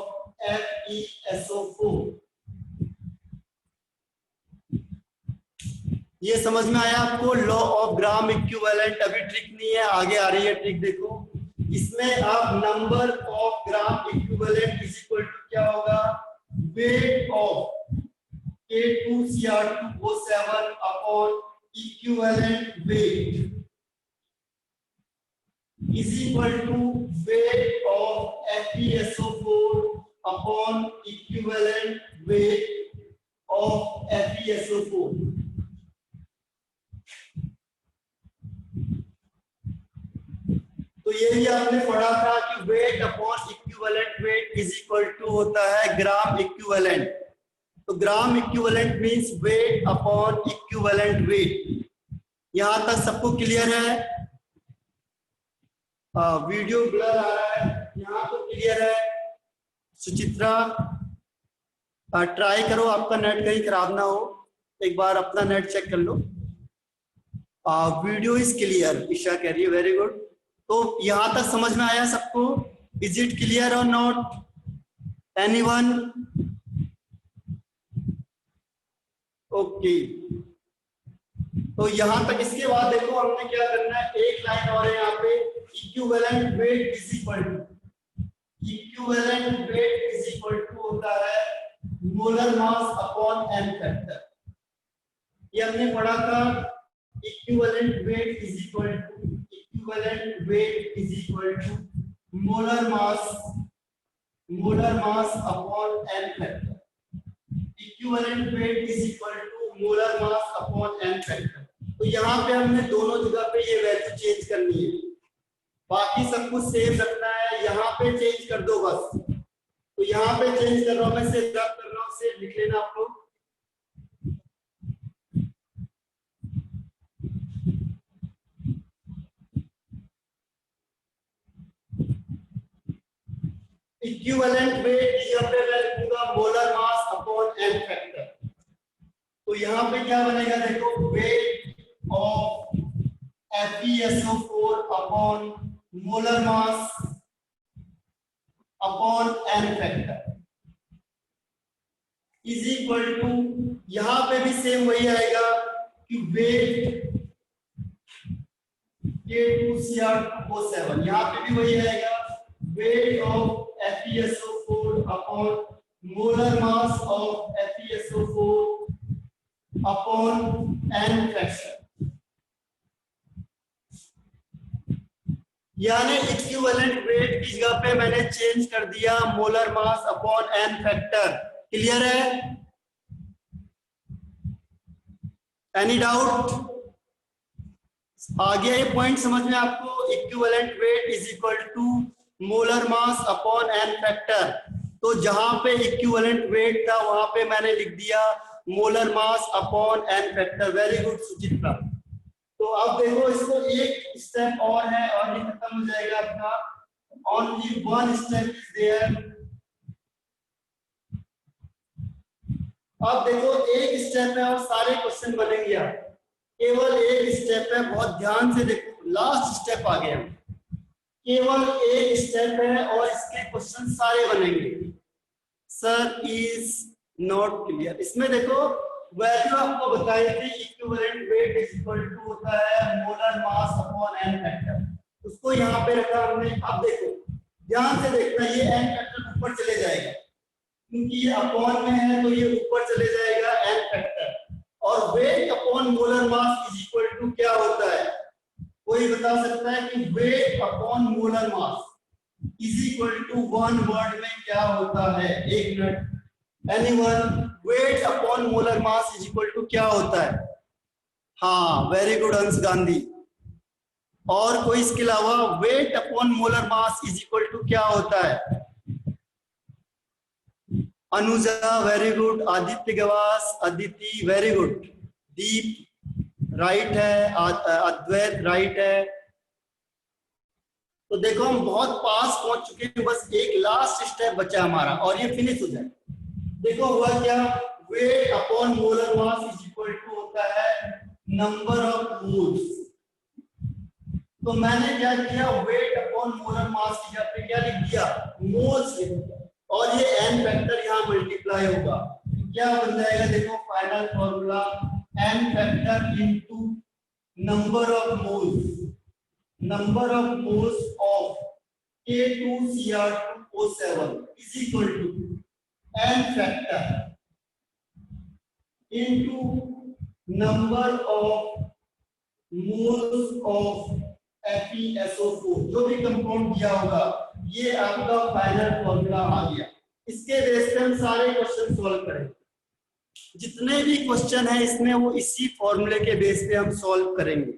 FeSO4। ये समझ में आया आपको law of gram equivalent. अभी trick नहीं है, आगे आ रही है ट्रिक। देखो इसमें आप number of gram equivalent is equal to क्या होगा, weight of K2Cr2O7 upon equivalent weight is equal to weight of FeSO4 upon equivalent weight of FeSO4। तो ये भी आपने पढ़ा था कि weight upon equivalent weight is equal to होता है ग्राम इक्विवेलेंट। तो gram equivalent means weight upon equivalent weight. यहां तक सबको क्लियर है? वीडियो ब्लर आ रहा है, यहाँ तो क्लियर है। सुचित्रा ट्राई करो आपका नेट कहीं खराब ना हो, एक बार अपना नेट चेक कर लो। वीडियो इज क्लियर, ईशा कह रही है, वेरी गुड। तो यहां तक समझ में आया सबको? इज इट क्लियर और नॉट? एनीवन? ओके। तो यहां तक, इसके बाद देखो हमने क्या करना है, एक लाइन और है यहाँ पे, equivalent weight is equal to, equivalent weight is equal to होता है molar mass upon N factor. ये हमने पढ़ा था, equivalent weight is equal to, equivalent weight is equal to molar mass upon N factor. Equivalent weight is equal to molar mass upon N factor. तो यहाँ पे हमने दोनों जगह पे ये वैल्यू चेंज करनी है, बाकी सब कुछ सेम रखना है। यहाँ पे चेंज कर दो बस। तो यहाँ पे चेंज कर रहा हूँ मैं, सेव कर रहा हूँ, सेव लिख लेना आप लोग। इक्विवेलेंट वेट यहाँ पे मैं लिखूंगा molar mass upon N factor. तो यहाँ पे क्या बनेगा देखो, weight of FeSO4 upon molar mass upon N factor is equal to, यहां पे भी सेम वही आएगा कि वेट K2Cr2O7, यहां पे भी वही आएगा, weight of FeSO4 upon molar mass of FeSO4 upon N factor. यानी इक्विवेलेंट वेट की जगह पे मैंने चेंज कर दिया molar mass upon N factor. Clear है? Any doubt? आ गया ये पॉइंट समझ में आपको? Equivalent weight is equal to molar mass upon N factor. तो जहां पे इक्विवेलेंट वेट था वहां पे मैंने लिख दिया molar mass upon N factor. Very good Suchitra. तो अब देखो इसको एक स्टेप और है और ये खत्म हो जाएगा आपका। Only one step is there. अब देखो एक स्टेप है और सारे क्वेश्चन बनेंगे। आप केवल एक स्टेप है, बहुत ध्यान से देखो, लास्ट स्टेप आ गया। केवल एक स्टेप है और इसके क्वेश्चन सारे बनेंगे। Sir is not clear. इसमें देखो वैल्यू आपको बताई थी equivalent weight is equal to होता है molar mass upon N factor. उसको यहाँ पे रखा हमने। अब देखो ध्यान से देखना, ये एन फैक्टर ऊपर चले जाएगा क्योंकि ये अपॉन में है, तो ये ऊपर चले जाएगा एन फैक्टर। और weight upon molar mass is equal to क्या होता है? कोई बता सकता है कि weight upon molar mass is equal to one word में क्या होता है? एक minute, anyone? Weight upon molar mass is equal to क्या होता है? हाँ, वेरी गुड अंश गांधी। और कोई इसके अलावा? Weight upon molar mass is equal to क्या होता है? Anuja very good, Aditya Gawas, Aditi very good, Deep right है, अद्वैत राइट है। तो देखो हम बहुत पास पहुंच चुके हैं, बस एक लास्ट स्टेप बचा हमारा और ये फिनिश हो जाए। देखो हुआ क्या? Weight upon molar mass is equal to होता है नंबर ऑफ मोल्स। तो मैंने क्या किया? वेट अपॉन मोलर मास की जगह पे क्या लिख दिया? मोल्स लिख दिया। और ये एन फैक्टर यहाँ मल्टीप्लाई होगा, तो क्या बन जाएगा? देखो final formula N factor into number of moles, number of moles of K2Cr2O7 is equal to n factor into number of moles of FeSO4, जो भी कंपाउंड दिया होगा। ये आपका फाइनल फॉर्मूला आ गया। इसके बेस पे हम सारे क्वेश्चन सॉल्व करेंगे। जितने भी क्वेश्चन है इसमें वो इसी फॉर्मूले के बेस पे हम सॉल्व करेंगे।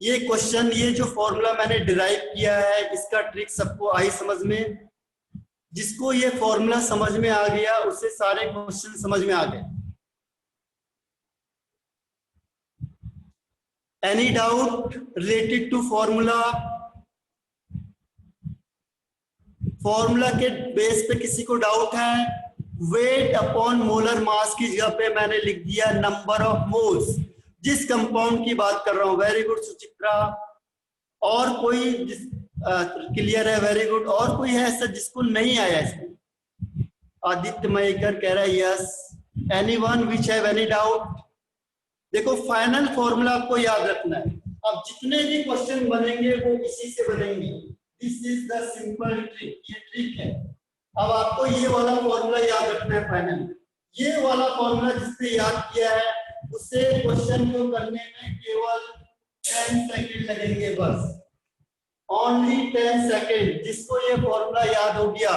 ये क्वेश्चन, ये जो फॉर्मूला मैंने डिराइव किया है, इसका ट्रिक सबको आई समझ में? जिसको ये फॉर्मूला समझ में आ गया उससे सारे क्वेश्चन समझ में आ गए। Any doubt related to formula? Formula के बेस पे किसी को डाउट है? वेट अपॉन मोलर मास की जगह पे मैंने लिख दिया नंबर ऑफ मोल्स, जिस कंपाउंड की बात कर रहा हूं। Very good Suchitra. और कोई क्लियर है? Very good. और कोई है ऐसा जिसको नहीं आया इसमें? आदित्य मयकर कह रहा है yes. Anyone which have any doubt? देखो फाइनल फॉर्मूला आपको याद रखना है। अब जितने भी क्वेश्चन बनेंगे वो इसी से बनेंगे। This is the simple trick, ये ट्रिक है। अब आपको ये वाला फॉर्मूला याद रखना है फाइनल। ये वाला फॉर्मूला जिसने याद किया है उससे क्वेश्चन को करने में केवल 10 सेकंड लगेंगे, बस ओनली 10 सेकंड। जिसको ये फॉर्मूला याद हो गया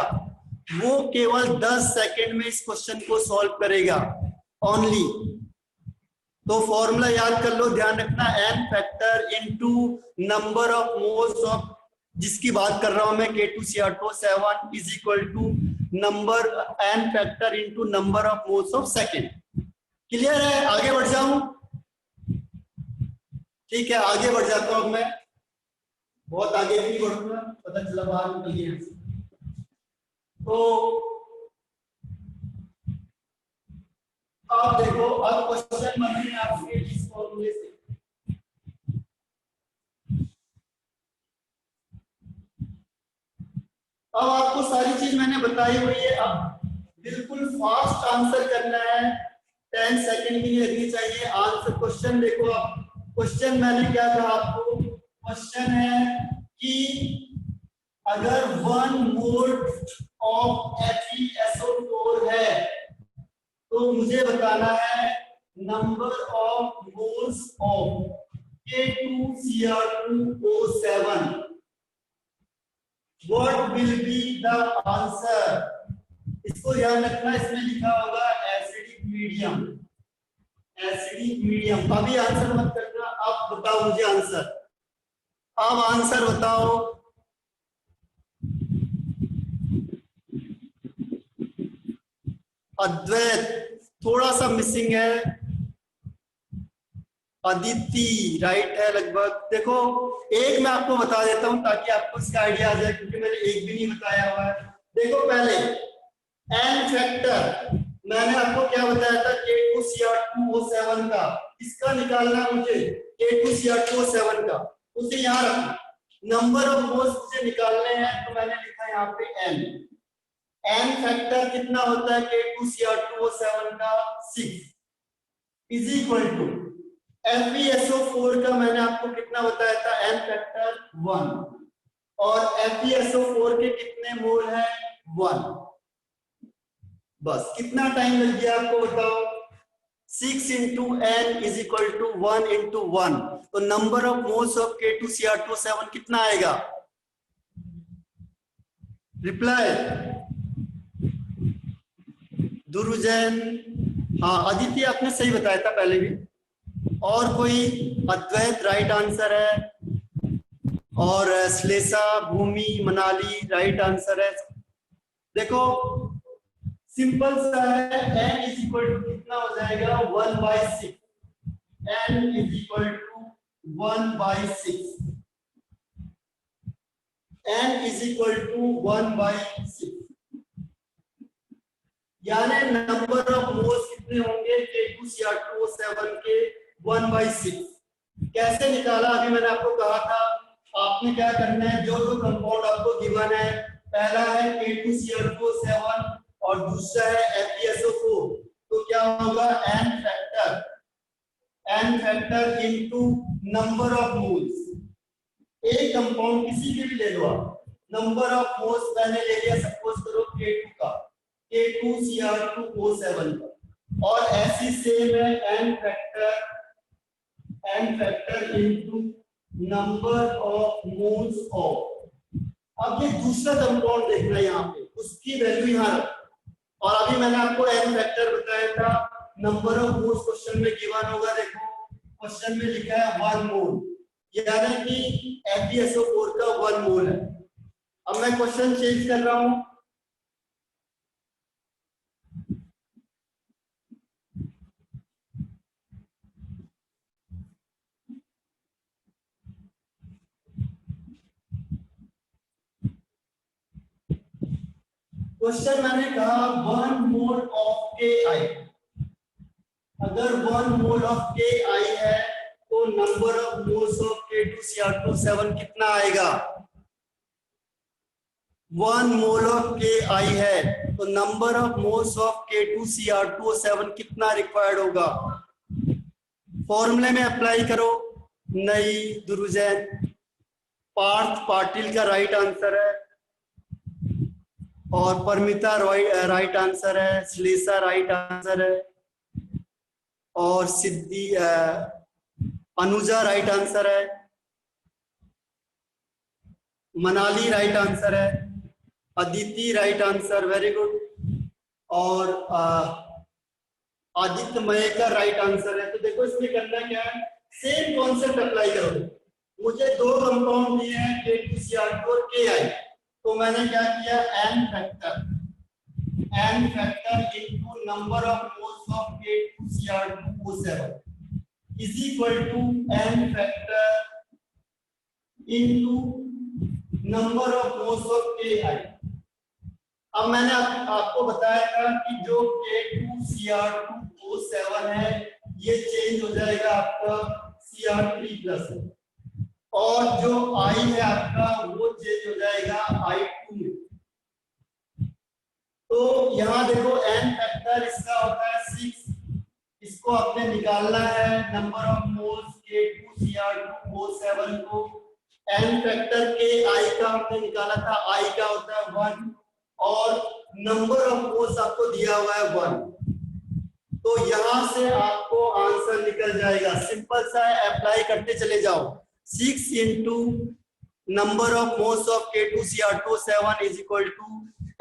वो केवल 10 सेकंड में इस क्वेश्चन को सॉल्व करेगा ओनली। तो फॉर्मूला याद कर लो, ध्यान रखना, N factor into number of moles of, जिसकी बात कर रहा हूं मैं, K2Cr2O7 is equal to number N factor into number of moles of second. Clear है? आगे बढ़ जाऊं? ठीक है, आगे बढ़ जाता हूं मैं। बहुत आगे भी बढ़ूंगा, पता चला बाहर निकल गया। तो अब देखो, अब क्वेश्चन बनेंगे आपके इस फॉर्मूले से। अब आपको सारी चीज मैंने बताई हुई है। अब बिल्कुल फास्ट आंसर करना है, 10 सेकंड भी लगनी चाहिए आंसर। क्वेश्चन देखो, आप क्वेश्चन मैंने क्या कहा आपको? क्वेश्चन है कि अगर 1 मोल ऑफ FeSO4 है तो मुझे बताना है number of moles of K2Cr2O7। What will be the answer? इसको ध्यान रखना, इसमें लिखा होगा एसिडिक मीडियम, एसिडिक मीडियम। अभी आंसर मत करना, आप बताओ मुझे आंसर। अब आंसर बताओ। अद्वैत थोड़ा सा मिसिंग है, अदिति राइट है लगभग। देखो एक मैं आपको बता देता हूं ताकि आपको इसका आइडिया आ जाए, क्योंकि मैंने एक भी नहीं बताया हुआ है। देखो पहले एन फैक्टर मैंने आपको क्या बताया था? K2Cr2O7 का, इसका निकालना मुझे K2Cr2O7 का, उसे यहाँ रखना। नंबर ऑफ मोल्स मुझे निकालने हैं, तो मैंने लिखा यहाँ पे एन। एन फैक्टर कितना होता है K2Cr2O7 का? 6। इज इक्वल टू FeSO4 का मैंने आपको कितना बताया था, n फैक्टर 1, और FeSO4 के कितने मोल है, 1। बस कितना टाइम लग गया आपको बताओ, 6 into n is equal to 1 into 1, तो number of moles of K2Cr2O7 कितना आएगा, रिप्लाई दुरुजैन, हाँ अदिति आपने सही बताया था पहले भी, और कोई, अद्वैत राइट आंसर है, और श्लेषा, भूमि, मनाली राइट आंसर है। देखो सिंपल सा है, n इज इक्वल टू कितना हो जाएगा, 1/6, n is equal to 1/6, n is equal to 1/6, यानी नंबर ऑफ मोल्स कितने होंगे K2Cr2O7 के, 1/6। कैसे निकाला, अभी मैंने आपको कहा था, आपने क्या करना है, जो जो कंपाउंड आपको गिवन है, पहला है K2Cr2O7 और दूसरा है FeSO4, तो क्या होगा, n factor into number of moles. एक कंपाउंड किसी के भी ले लो आप, नंबर ऑफ मोल्स मैंने ले लिया सपोज करो K2 का, K2Cr2O7 का, और ऐसी सेम है n factor into number of moles of. अब ये दूसरा कंपाउंड देखना है यहाँ पे, उसकी वैल्यू यहाँ रख, और अभी मैंने आपको n फैक्टर बताया था, नंबर ऑफ मोल्स क्वेश्चन में गिवन होगा, देखो क्वेश्चन में लिखा है 1 मोल, यानी कि FeSO4 का 1 मोल है। अब मैं क्वेश्चन चेंज कर रहा हूं, क्वेश्चन मैंने कहा 1 मोल ऑफ Ki, अगर 1 मोल ऑफ Ki है तो number of moles of K2Cr2O7 कितना आएगा, 1 मोल ऑफ Ki है तो number of moles of K2Cr2O7 कितना रिक्वायर्ड होगा, फॉर्मूले में अप्लाई करो। नहीं दुरुजैन, पार्थ पाटिल का राइट आंसर है, और परमिता राइट आंसर है, श्लेषा राइट आंसर है, और सिद्धि अनुजा राइट आंसर है, मनाली राइट आंसर है, Aditi right answer, very good, और आदित्य मय का राइट आंसर है। तो देखो इसमें करना क्या है, सेम कॉन्सेप्ट अप्लाई करो। मुझे दो कंपाउंड दिए हैं K2Cr2 और Ki, तो मैंने क्या किया, n factor into number of moles of K2Cr2O7 is equal to n factor into number of moles of Ki। अब मैंने आपको बताया था कि जो K2Cr2O7 है ये चेंज हो जाएगा आपका Cr3+, और जो I है आपका वो चेंज हो जाएगा I2 में। तो यहाँ देखो n फैक्टर इसका होता है 6, इसको आपने निकालना है नंबर ऑफ मोल्स K2Cr2O7 को, n फैक्टर के I का आपने निकाला था, I का होता है 1, और नंबर ऑफ मोल्स आपको दिया हुआ है 1, तो यहां से आपको आंसर निकल जाएगा। सिंपल सा है, अप्लाई करते चले जाओ। 6 into number of moles of K2Cr2O7 is equal to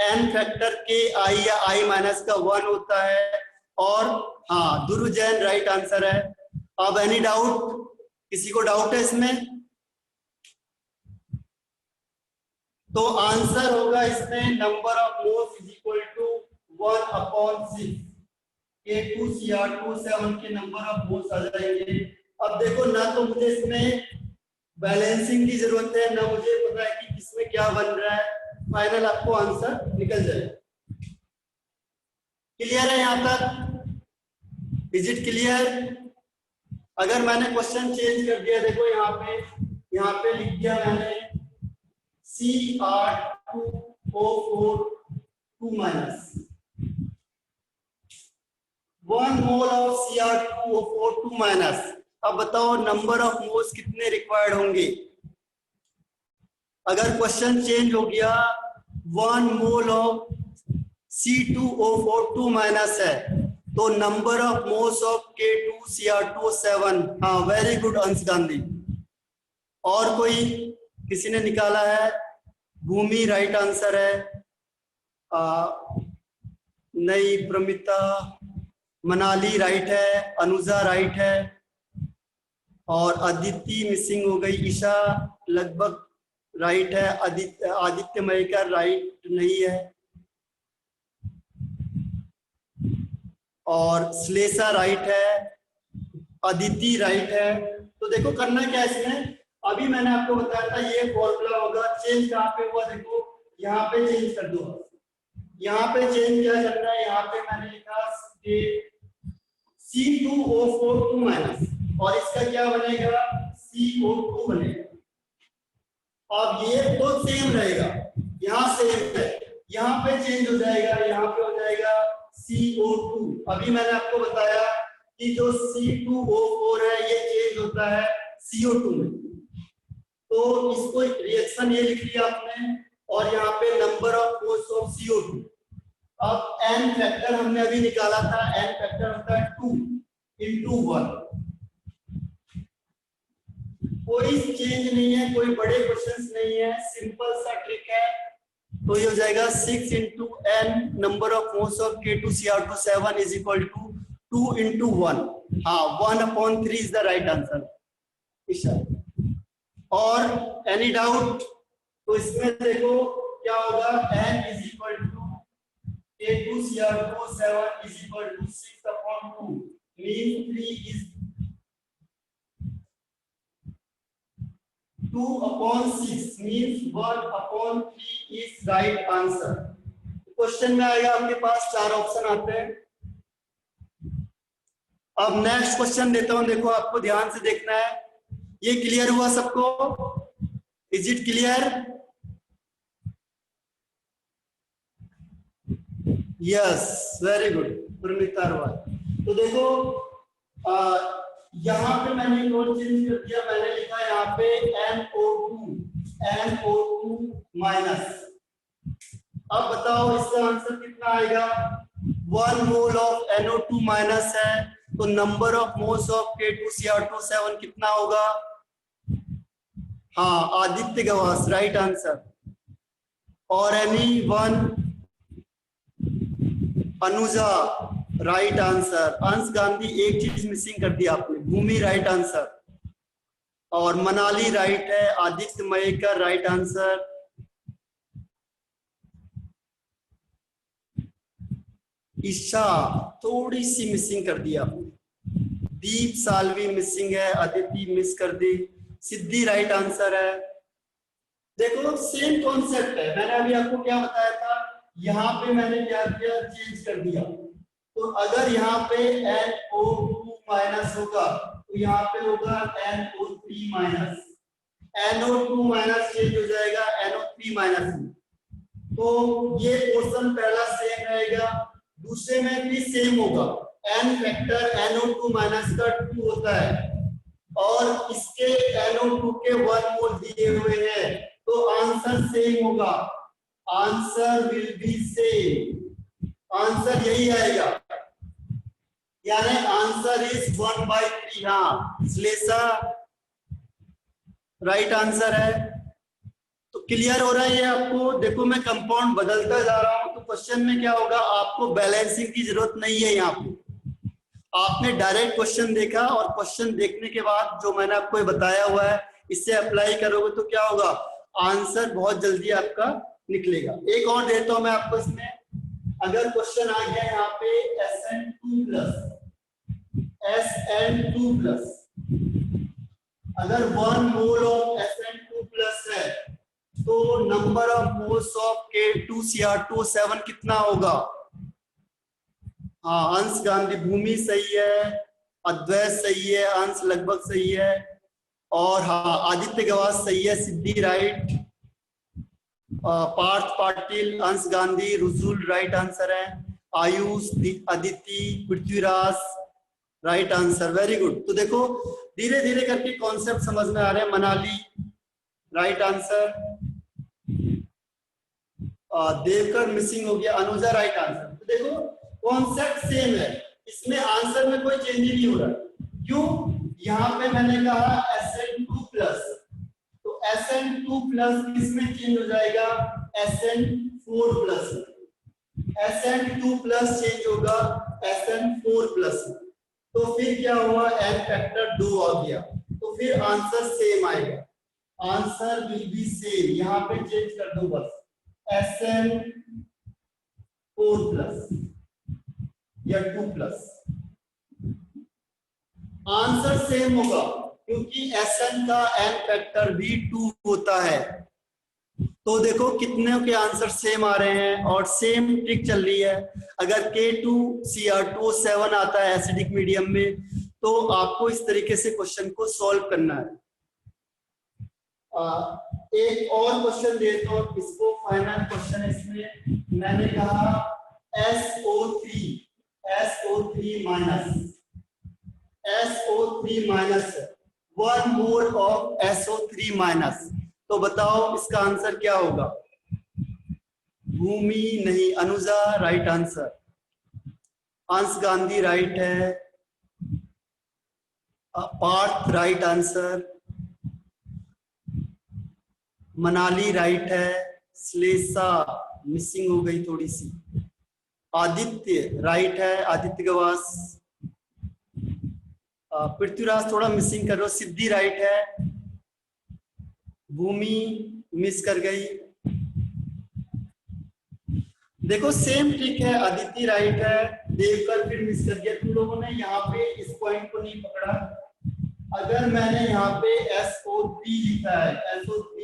n factor के I या I माइनस का 1 होता है, और हाँ दुरु जैन राइट आंसर है। अब एनी डाउट, किसी को डाउट है इसमें? तो आंसर होगा इसमें number of moles is equal to 1/6, K2Cr2O7 के नंबर ऑफ मोल्स आ जाएंगे। अब देखो ना तो मुझे इसमें बैलेंसिंग की जरूरत है, ना मुझे पता है कि किसमें क्या बन रहा है, फाइनल आपको आंसर निकल जाएगा। क्लियर है यहाँ तक? Is it clear? अगर मैंने क्वेश्चन चेंज कर दिया, देखो यहाँ पे लिख दिया मैंने Cr2O4 2-, 1 mole of Cr2O2 minus. अब बताओ नंबर ऑफ मोल्स कितने रिक्वायर्ड होंगे? अगर क्वेश्चन चेंज हो गया, 1 मोल ऑफ C2O4 माइनस है, तो number of moles of K2Cr2O7। हाँ, वेरी गुड अंश गांधी। और कोई किसी ने निकाला है? भूमि राइट आंसर है। नहीं, प्रमिता, मनाली राइट है, अनुजा राइट है, और अदिति मिसिंग हो गई। ईशा लगभग राइट है। आदित्य मयकर राइट नहीं है, और श्लेषा राइट है, अदिति राइट है। तो देखो करना क्या है इसमें, अभी मैंने आपको बताया था ये फॉर्मूला होगा। चेंज कहाँ पे हुआ देखो, यहाँ पे चेंज कर दो। यहाँ पे चेंज क्या करना है, यहाँ पे मैंने लिखा C2O4 माइनस, और इसका क्या बनेगा, CO2 बनेगा। अब ये तो सेम रहेगा, यहाँ सेम है, यहाँ पे चेंज हो जाएगा, यहाँ पे हो जाएगा CO2। अभी मैंने आपको बताया कि जो C2O4 है ये चेंज होता है CO2 में। तो इसको रिएक्शन ये लिख लिया आपने, और यहाँ पे number of moles of CO2। अब n फैक्टर हमने अभी निकाला था, n फैक्टर होता है 2 into 1। कोई चेंज नहीं है, कोई बड़े क्वेश्चंस नहीं है, सिंपल सा ट्रिक है। तो ये हो जाएगा 6 into n number of moles of K2Cr2O7 is equal to 2 into 1। हाँ, 1/3 इज द राइट आंसर। और एनी डाउट? तो इसमें देखो क्या होगा, n is equal to K2Cr2O7 is equal to 6/2 mean 3 is 2/6 means 1/3 is right answer. Question में आएगा आपके पास 4 ऑप्शन आते हैं। अब नेक्स्ट क्वेश्चन देता हूं, देखो आपको ध्यान से देखना है। ये क्लियर हुआ सबको? Is it clear? Yes, very good Pramita Roy. तो देखो यहाँ पे मैंने नोट चेंज कर दिया, मैंने लिखा यहाँ पे NO2 माइनस। अब बताओ इसका आंसर कितना आएगा? 1 मोल ऑफ NO2 माइनस है, तो number of moles of K2Cr2O7 कितना होगा? हाँ, आदित्य गवास राइट आंसर। और any one? Anuja right answer. अंश गांधी एक चीज मिसिंग कर दी आपने, भूमि राइट आंसर, और मनाली राइट है, आदित्य मयेकर राइट आंसर। ईशा थोड़ी सी मिसिंग कर दी आपने, दीप सालवी मिसिंग है, अदिति मिस कर दी, सिद्धि राइट आंसर है। देखो सेम कॉन्सेप्ट है, मैंने अभी आपको क्या बताया था, यहाँ पे मैंने क्या किया, चेंज कर दिया। तो अगर यहाँ पे NO2 माइनस होगा तो यहाँ पे होगा NO3 minus. NO2 minus change हो जाएगा NO3 माइनस में। तो ये पोर्शन पहला सेम रहेगा, दूसरे में भी सेम होगा। n फैक्टर NO2 माइनस का 2 होता है, और इसके NO2 के 1 मोल दिए हुए हैं, तो आंसर सेम होगा। Answer will be same, answer यही आएगा, यानी आंसर इज 1/3। हाँ, श्लेषा राइट आंसर है। तो क्लियर हो रहा है ये आपको? देखो मैं कंपाउंड बदलता जा रहा हूं, तो क्वेश्चन में क्या होगा, आपको बैलेंसिंग की जरूरत नहीं है। यहाँ पे आपने डायरेक्ट क्वेश्चन देखा, और क्वेश्चन देखने के बाद जो मैंने आपको बताया हुआ है इससे अप्लाई करोगे तो क्या होगा, आंसर बहुत जल्दी आपका निकलेगा। एक और देता हूं मैं आपको इसमें, अगर क्वेश्चन आ गया यहाँ पे SN2+, अगर 1 मोल ऑफ SN2+ है, तो number of moles of K2Cr2O7 कितना होगा? हाँ, अंश गांधी, भूमि सही है, अद्वैत सही है, अंश लगभग सही है, और हाँ आदित्य गवास सही है, सिद्धि राइट, पार्थ पाटिल, अंश गांधी, रुजुल राइट आंसर है। Ayush, Aditi, Prithviraj, right answer, very good. तो देखो धीरे धीरे करके कॉन्सेप्ट समझ में आ रहे हैं। Manali, right answer. Devkar missing हो गया, अनुजा राइट आंसर। तो देखो कॉन्सेप्ट सेम है, इसमें आंसर में कोई चेंज नहीं हो रहा। क्यों? यहाँ पे मैंने कहा Sn2 प्लस, तो Sn2 प्लस किसमें चेंज हो जाएगा? Sn4 plus. Sn2 plus change होगा Sn4 प्लस। तो फिर क्या हुआ? n फैक्टर 2 आ गया, तो फिर आंसर सेम आएगा। आंसर विल बी सेम, यहाँ पे चेंज कर दो बस, Sn4 प्लस या 2 प्लस, आंसर सेम होगा क्योंकि Sn का n फैक्टर भी 2 होता है। तो देखो कितने के आंसर सेम आ रहे हैं और सेम ट्रिक चल रही है। अगर K2Cr2O7 आता है एसिडिक मीडियम में, तो आपको इस तरीके से क्वेश्चन को सॉल्व करना है। एक और क्वेश्चन देता हूं, इसको फाइनल क्वेश्चन है। इसमें मैंने कहा SO3 minus 1 mole of SO3 minus, तो बताओ इसका आंसर क्या होगा? भूमि नहीं, अनुजा राइट आंसर। अंश गांधी राइट है, Parth right answer, Manali right है, श्लेषा मिसिंग हो गई थोड़ी सी, आदित्य राइट है, आदित्य गवास, पृथ्वीराज थोड़ा मिसिंग कर रहे हो, सिद्धि राइट है, भूमि मिस कर गई। देखो सेम ट्रिक है, अदिति राइट है, देवकर फिर मिस कर गया। तुम लोगों ने यहाँ पे इस पॉइंट को नहीं पकड़ा। अगर मैंने यहाँ पे SO3 लिखा है, SO3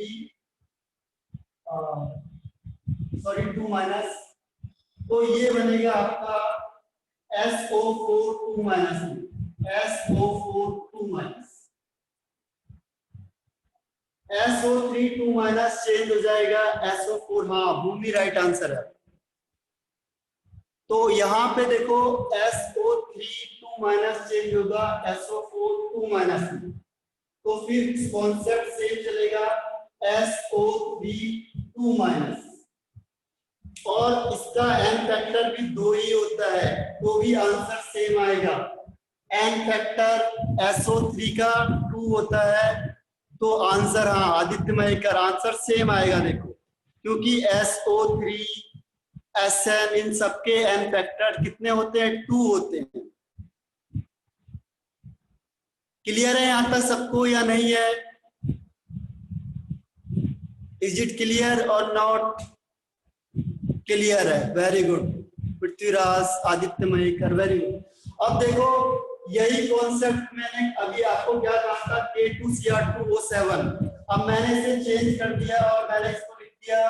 सॉरी 2 माइनस, तो ये बनेगा आपका SO4 2 minus, SO4 2 minus, SO3 2 minus change हो जाएगा SO4। हाँ भूमि राइट आंसर है। तो यहाँ पे देखो SO3 2 माइनस चेंज होगा SO4 2 माइनस, तो फिर कॉन्सेप्ट सेम चलेगा SO3 2 माइनस, और इसका n फैक्टर भी 2 ही होता है, तो भी आंसर सेम आएगा। n फैक्टर SO3 का 2 होता है, तो आंसर हाँ आदित्य महेकर आंसर सेम आएगा। देखो क्योंकि SO3 Sn इन सबके n फैक्टर कितने होते हैं? 2 होते हैं। क्लियर है यहाँ तक सबको या नहीं है? इज इट क्लियर और नॉट क्लियर है? Very good Prithviraj, Aditya Mahekar, very good. अब देखो यही कॉन्सेप्ट मैंने अभी आपको क्या कहा था, K2Cr2O7, अब मैंने इसे चेंज कर दिया और मैंने इसको लिख दिया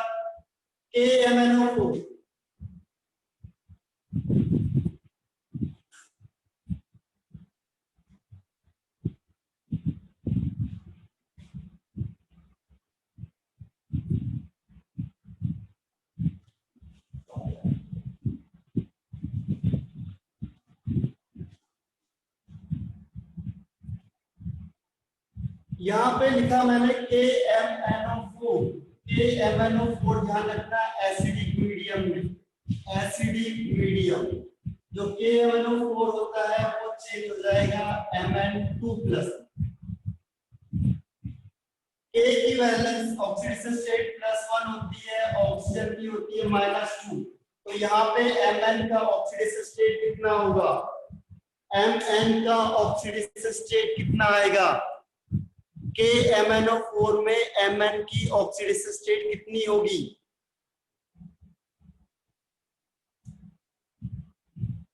KMnO4। यहाँ पे लिखा मैंने KMnO4, KMnO4 ध्यान रखना एसिडिक मीडियम में, एसिडिक मीडियम जो KMnO4 होता है वो चेंज हो जाएगा Mn2 प्लस। K की वैलेंस ऑक्सीडेशन स्टेट +1 होती है, ऑक्सीजन की होती है -2, तो यहाँ पे Mn का ऑक्सीडेशन स्टेट कितना होगा? Mn का ऑक्सीडेशन स्टेट कितना आएगा? KMnO4 में Mn की ऑक्सीडेशन स्टेट कितनी होगी?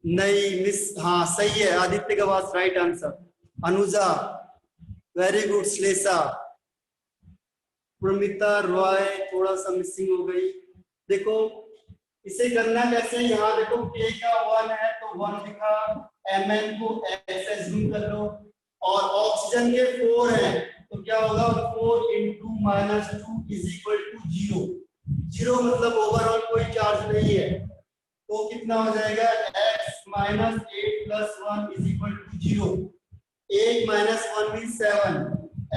नहीं मिस, हाँ सही है, Aditya Gawas right answer, Anuja very good, Shlesha, Pramita Roy थोड़ा सा मिसिंग हो गई। देखो इसे करना कैसे, यहाँ देखो K का 1 है तो 1 लिखा, Mn को ऐसे जूम कर लो, और ऑक्सीजन के 4 है तो क्या होगा? 4 × -2 = 0। 0 मतलब ओवरऑल कोई चार्ज नहीं है, तो कितना हो जाएगा x minus 8 plus 1 is equal to 0। 8 minus 1 mean 7,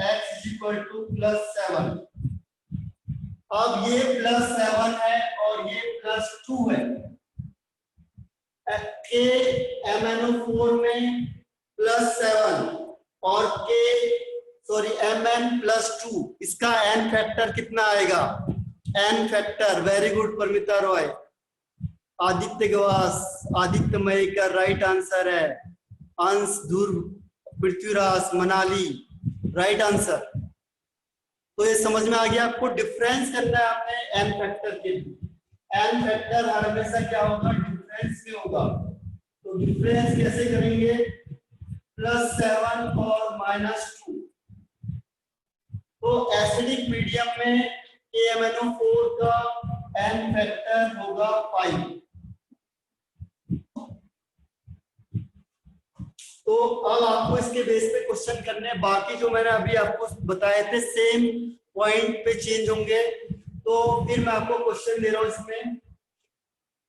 x is equal to plus 7। अब ये प्लस 7 है और ये प्लस 2 है। के MnO4 में प्लस 7 और के Mn प्लस 2, इसका n फैक्टर कितना आएगा? n factor. Very good Paramita Roy. Aditya Gawas, Aditya मई का राइट आंसर है। Ansh, Dhruv, Prithviraj, Manali, right answer. तो ये समझ में आ गया आपको, डिफरेंस करना है आपने n फैक्टर के लिए। n फैक्टर हर हमेशा क्या होगा? डिफरेंस में होगा। तो डिफरेंस कैसे करेंगे? प्लस 7 और माइनस 2। तो एसिडिक मीडियम में KMnO4 का n फैक्टर होगा 5। तो अब आपको इसके बेस पे क्वेश्चन करने हैं। बाकी जो मैंने अभी आपको बताए थे सेम पॉइंट पे चेंज होंगे। तो फिर मैं आपको क्वेश्चन दे रहा हूं, इसमें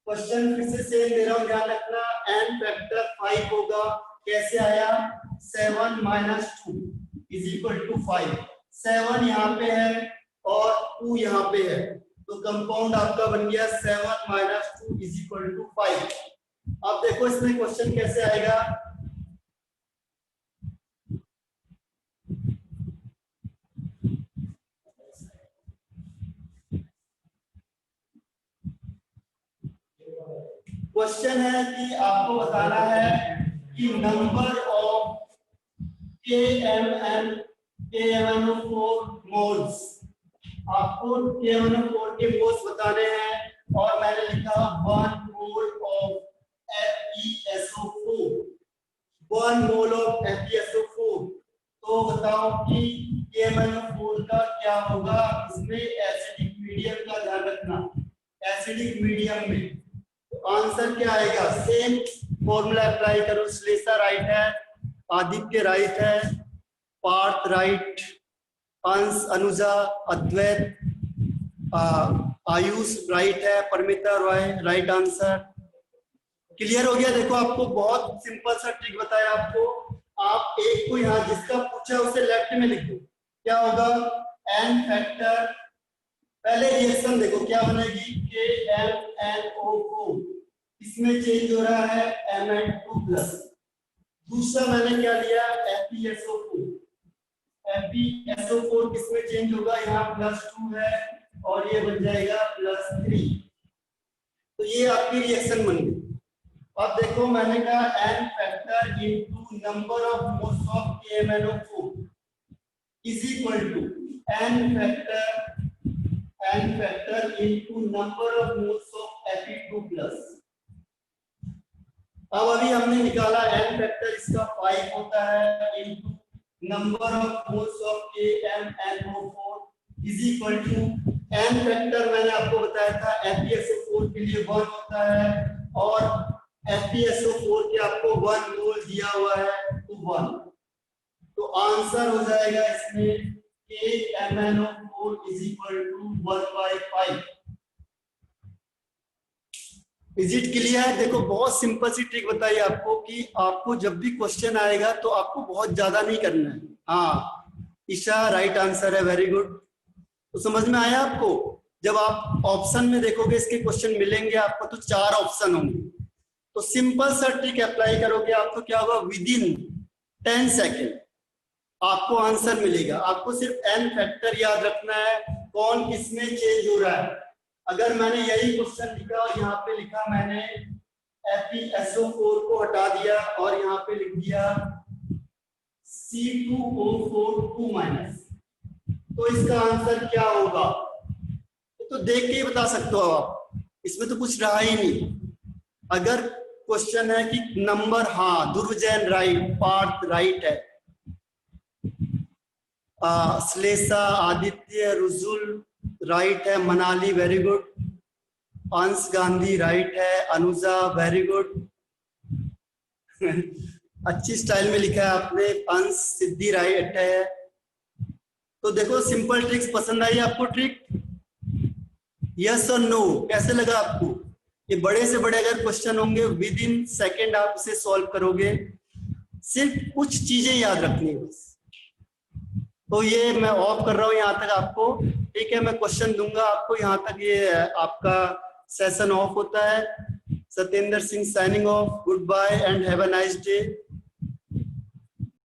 क्वेश्चन फिर से सेम दे रहा हूं, ध्यान रखना। n फैक्टर 5 होगा। कैसे आया? 7 माइनस 2 इज इक्वल टू 5। 7 यहाँ पे है और 2 यहाँ पे है, तो कंपाउंड आपका बन गया 7 माइनस 2 इज इक्वल टू 5। अब देखो इसमें क्वेश्चन कैसे आएगा। क्वेश्चन है कि आपको बताना है कि नंबर ऑफ KMnO4 मोल्स। आपको KMnO4 के मोल्स बताने हैं और मैंने लिखा 1 mole of FeSO4। 1 mole of FeSO4। तो बताओ कि KMnO4 का क्या होगा इसमें एसिडिक मीडियम का ध्यान रखना। एसिडिक मीडियम में आंसर क्या आएगा? सेम फॉर्मूला अप्लाई करो। श्लेषा राइट है, आदित्य राइट है, पार्थ राइट, अंश, अनुजा, अद्वैत, आयुष राइट है, Paramita Roy right answer. Clear हो गया? देखो आपको बहुत सिंपल सा ट्रिक बताया आपको। आप एक को यहाँ जिसका पूछा उसे लेफ्ट में लिख दो। क्या होगा? n factor. पहले रिएक्शन देखो क्या बनेगी। KMnO4 इसमें चेंज हो रहा है Mn2+। दूसरा मैंने क्या लिया? FeSO4। FeSO4 किसमें चेंज होगा? यहाँ +2 है और ये बन जाएगा +3। तो ये आपकी रिएक्शन बन गई। अब देखो मैंने कहा n factor into number of moles of KMnO4 is equal to n factor into number of moles of Fe2+। अब अभी हमने निकाला n फैक्टर इसका 5 होता है into number of moles of KMnO4 is equal to n factor मैंने आपको बताया था FeSO4 के लिए 1 होता है और FeSO4 के आपको 1 मोल दिया हुआ है तो 1। तो आंसर हो जाएगा इसमें KMnO4 is equal to 1/5। Is it clear? देखो बहुत सिंपल सी ट्रिक बताई आपको कि आपको जब भी क्वेश्चन आएगा तो आपको बहुत ज्यादा नहीं करना है। हाँ, ईशा राइट आंसर है, वेरी गुड। तो समझ में आया आपको? जब आप ऑप्शन में देखोगे इसके क्वेश्चन मिलेंगे आपको तो 4 ऑप्शन होंगे। तो सिंपल सा ट्रिक अप्लाई करोगे आप तो क्या होगा? विद इन 10 सेकेंड आपको आंसर मिलेगा। आपको सिर्फ n फैक्टर याद रखना है, कौन किसमें चेंज हो रहा है। अगर मैंने यही क्वेश्चन लिखा और यहाँ पे लिखा मैंने FeSO4 को हटा दिया और यहाँ पे लिख दिया C2O4 2-, तो इसका आंसर क्या होगा? तो देख के ही बता सकते हो आप, इसमें तो कुछ रहा ही नहीं। अगर क्वेश्चन है कि नंबर, हाँ ध्रुव जैन राइट, पार्थ राइट है, श्लेषा, आदित्य, रुजुल राइट है, मनाली वेरी गुड, अंश गांधी राइट है, अनुजा वेरी गुड अच्छी स्टाइल में लिखा है आपने, अंश, सिद्धि राइट है। तो देखो सिंपल ट्रिक्स पसंद आई आपको? ट्रिक यस और नो कैसे लगा आपको? कि बड़े से बड़े अगर क्वेश्चन होंगे विद इन सेकेंड आप इसे सॉल्व करोगे, सिर्फ कुछ चीजें याद रखनी है बस। तो ये मैं ऑफ कर रहा हूँ यहाँ तक आपको, ठीक है। मैं क्वेश्चन दूंगा आपको, यहाँ तक ये आपका सेशन ऑफ होता है। Satyendra Singh signing off, good bye and have a nice day.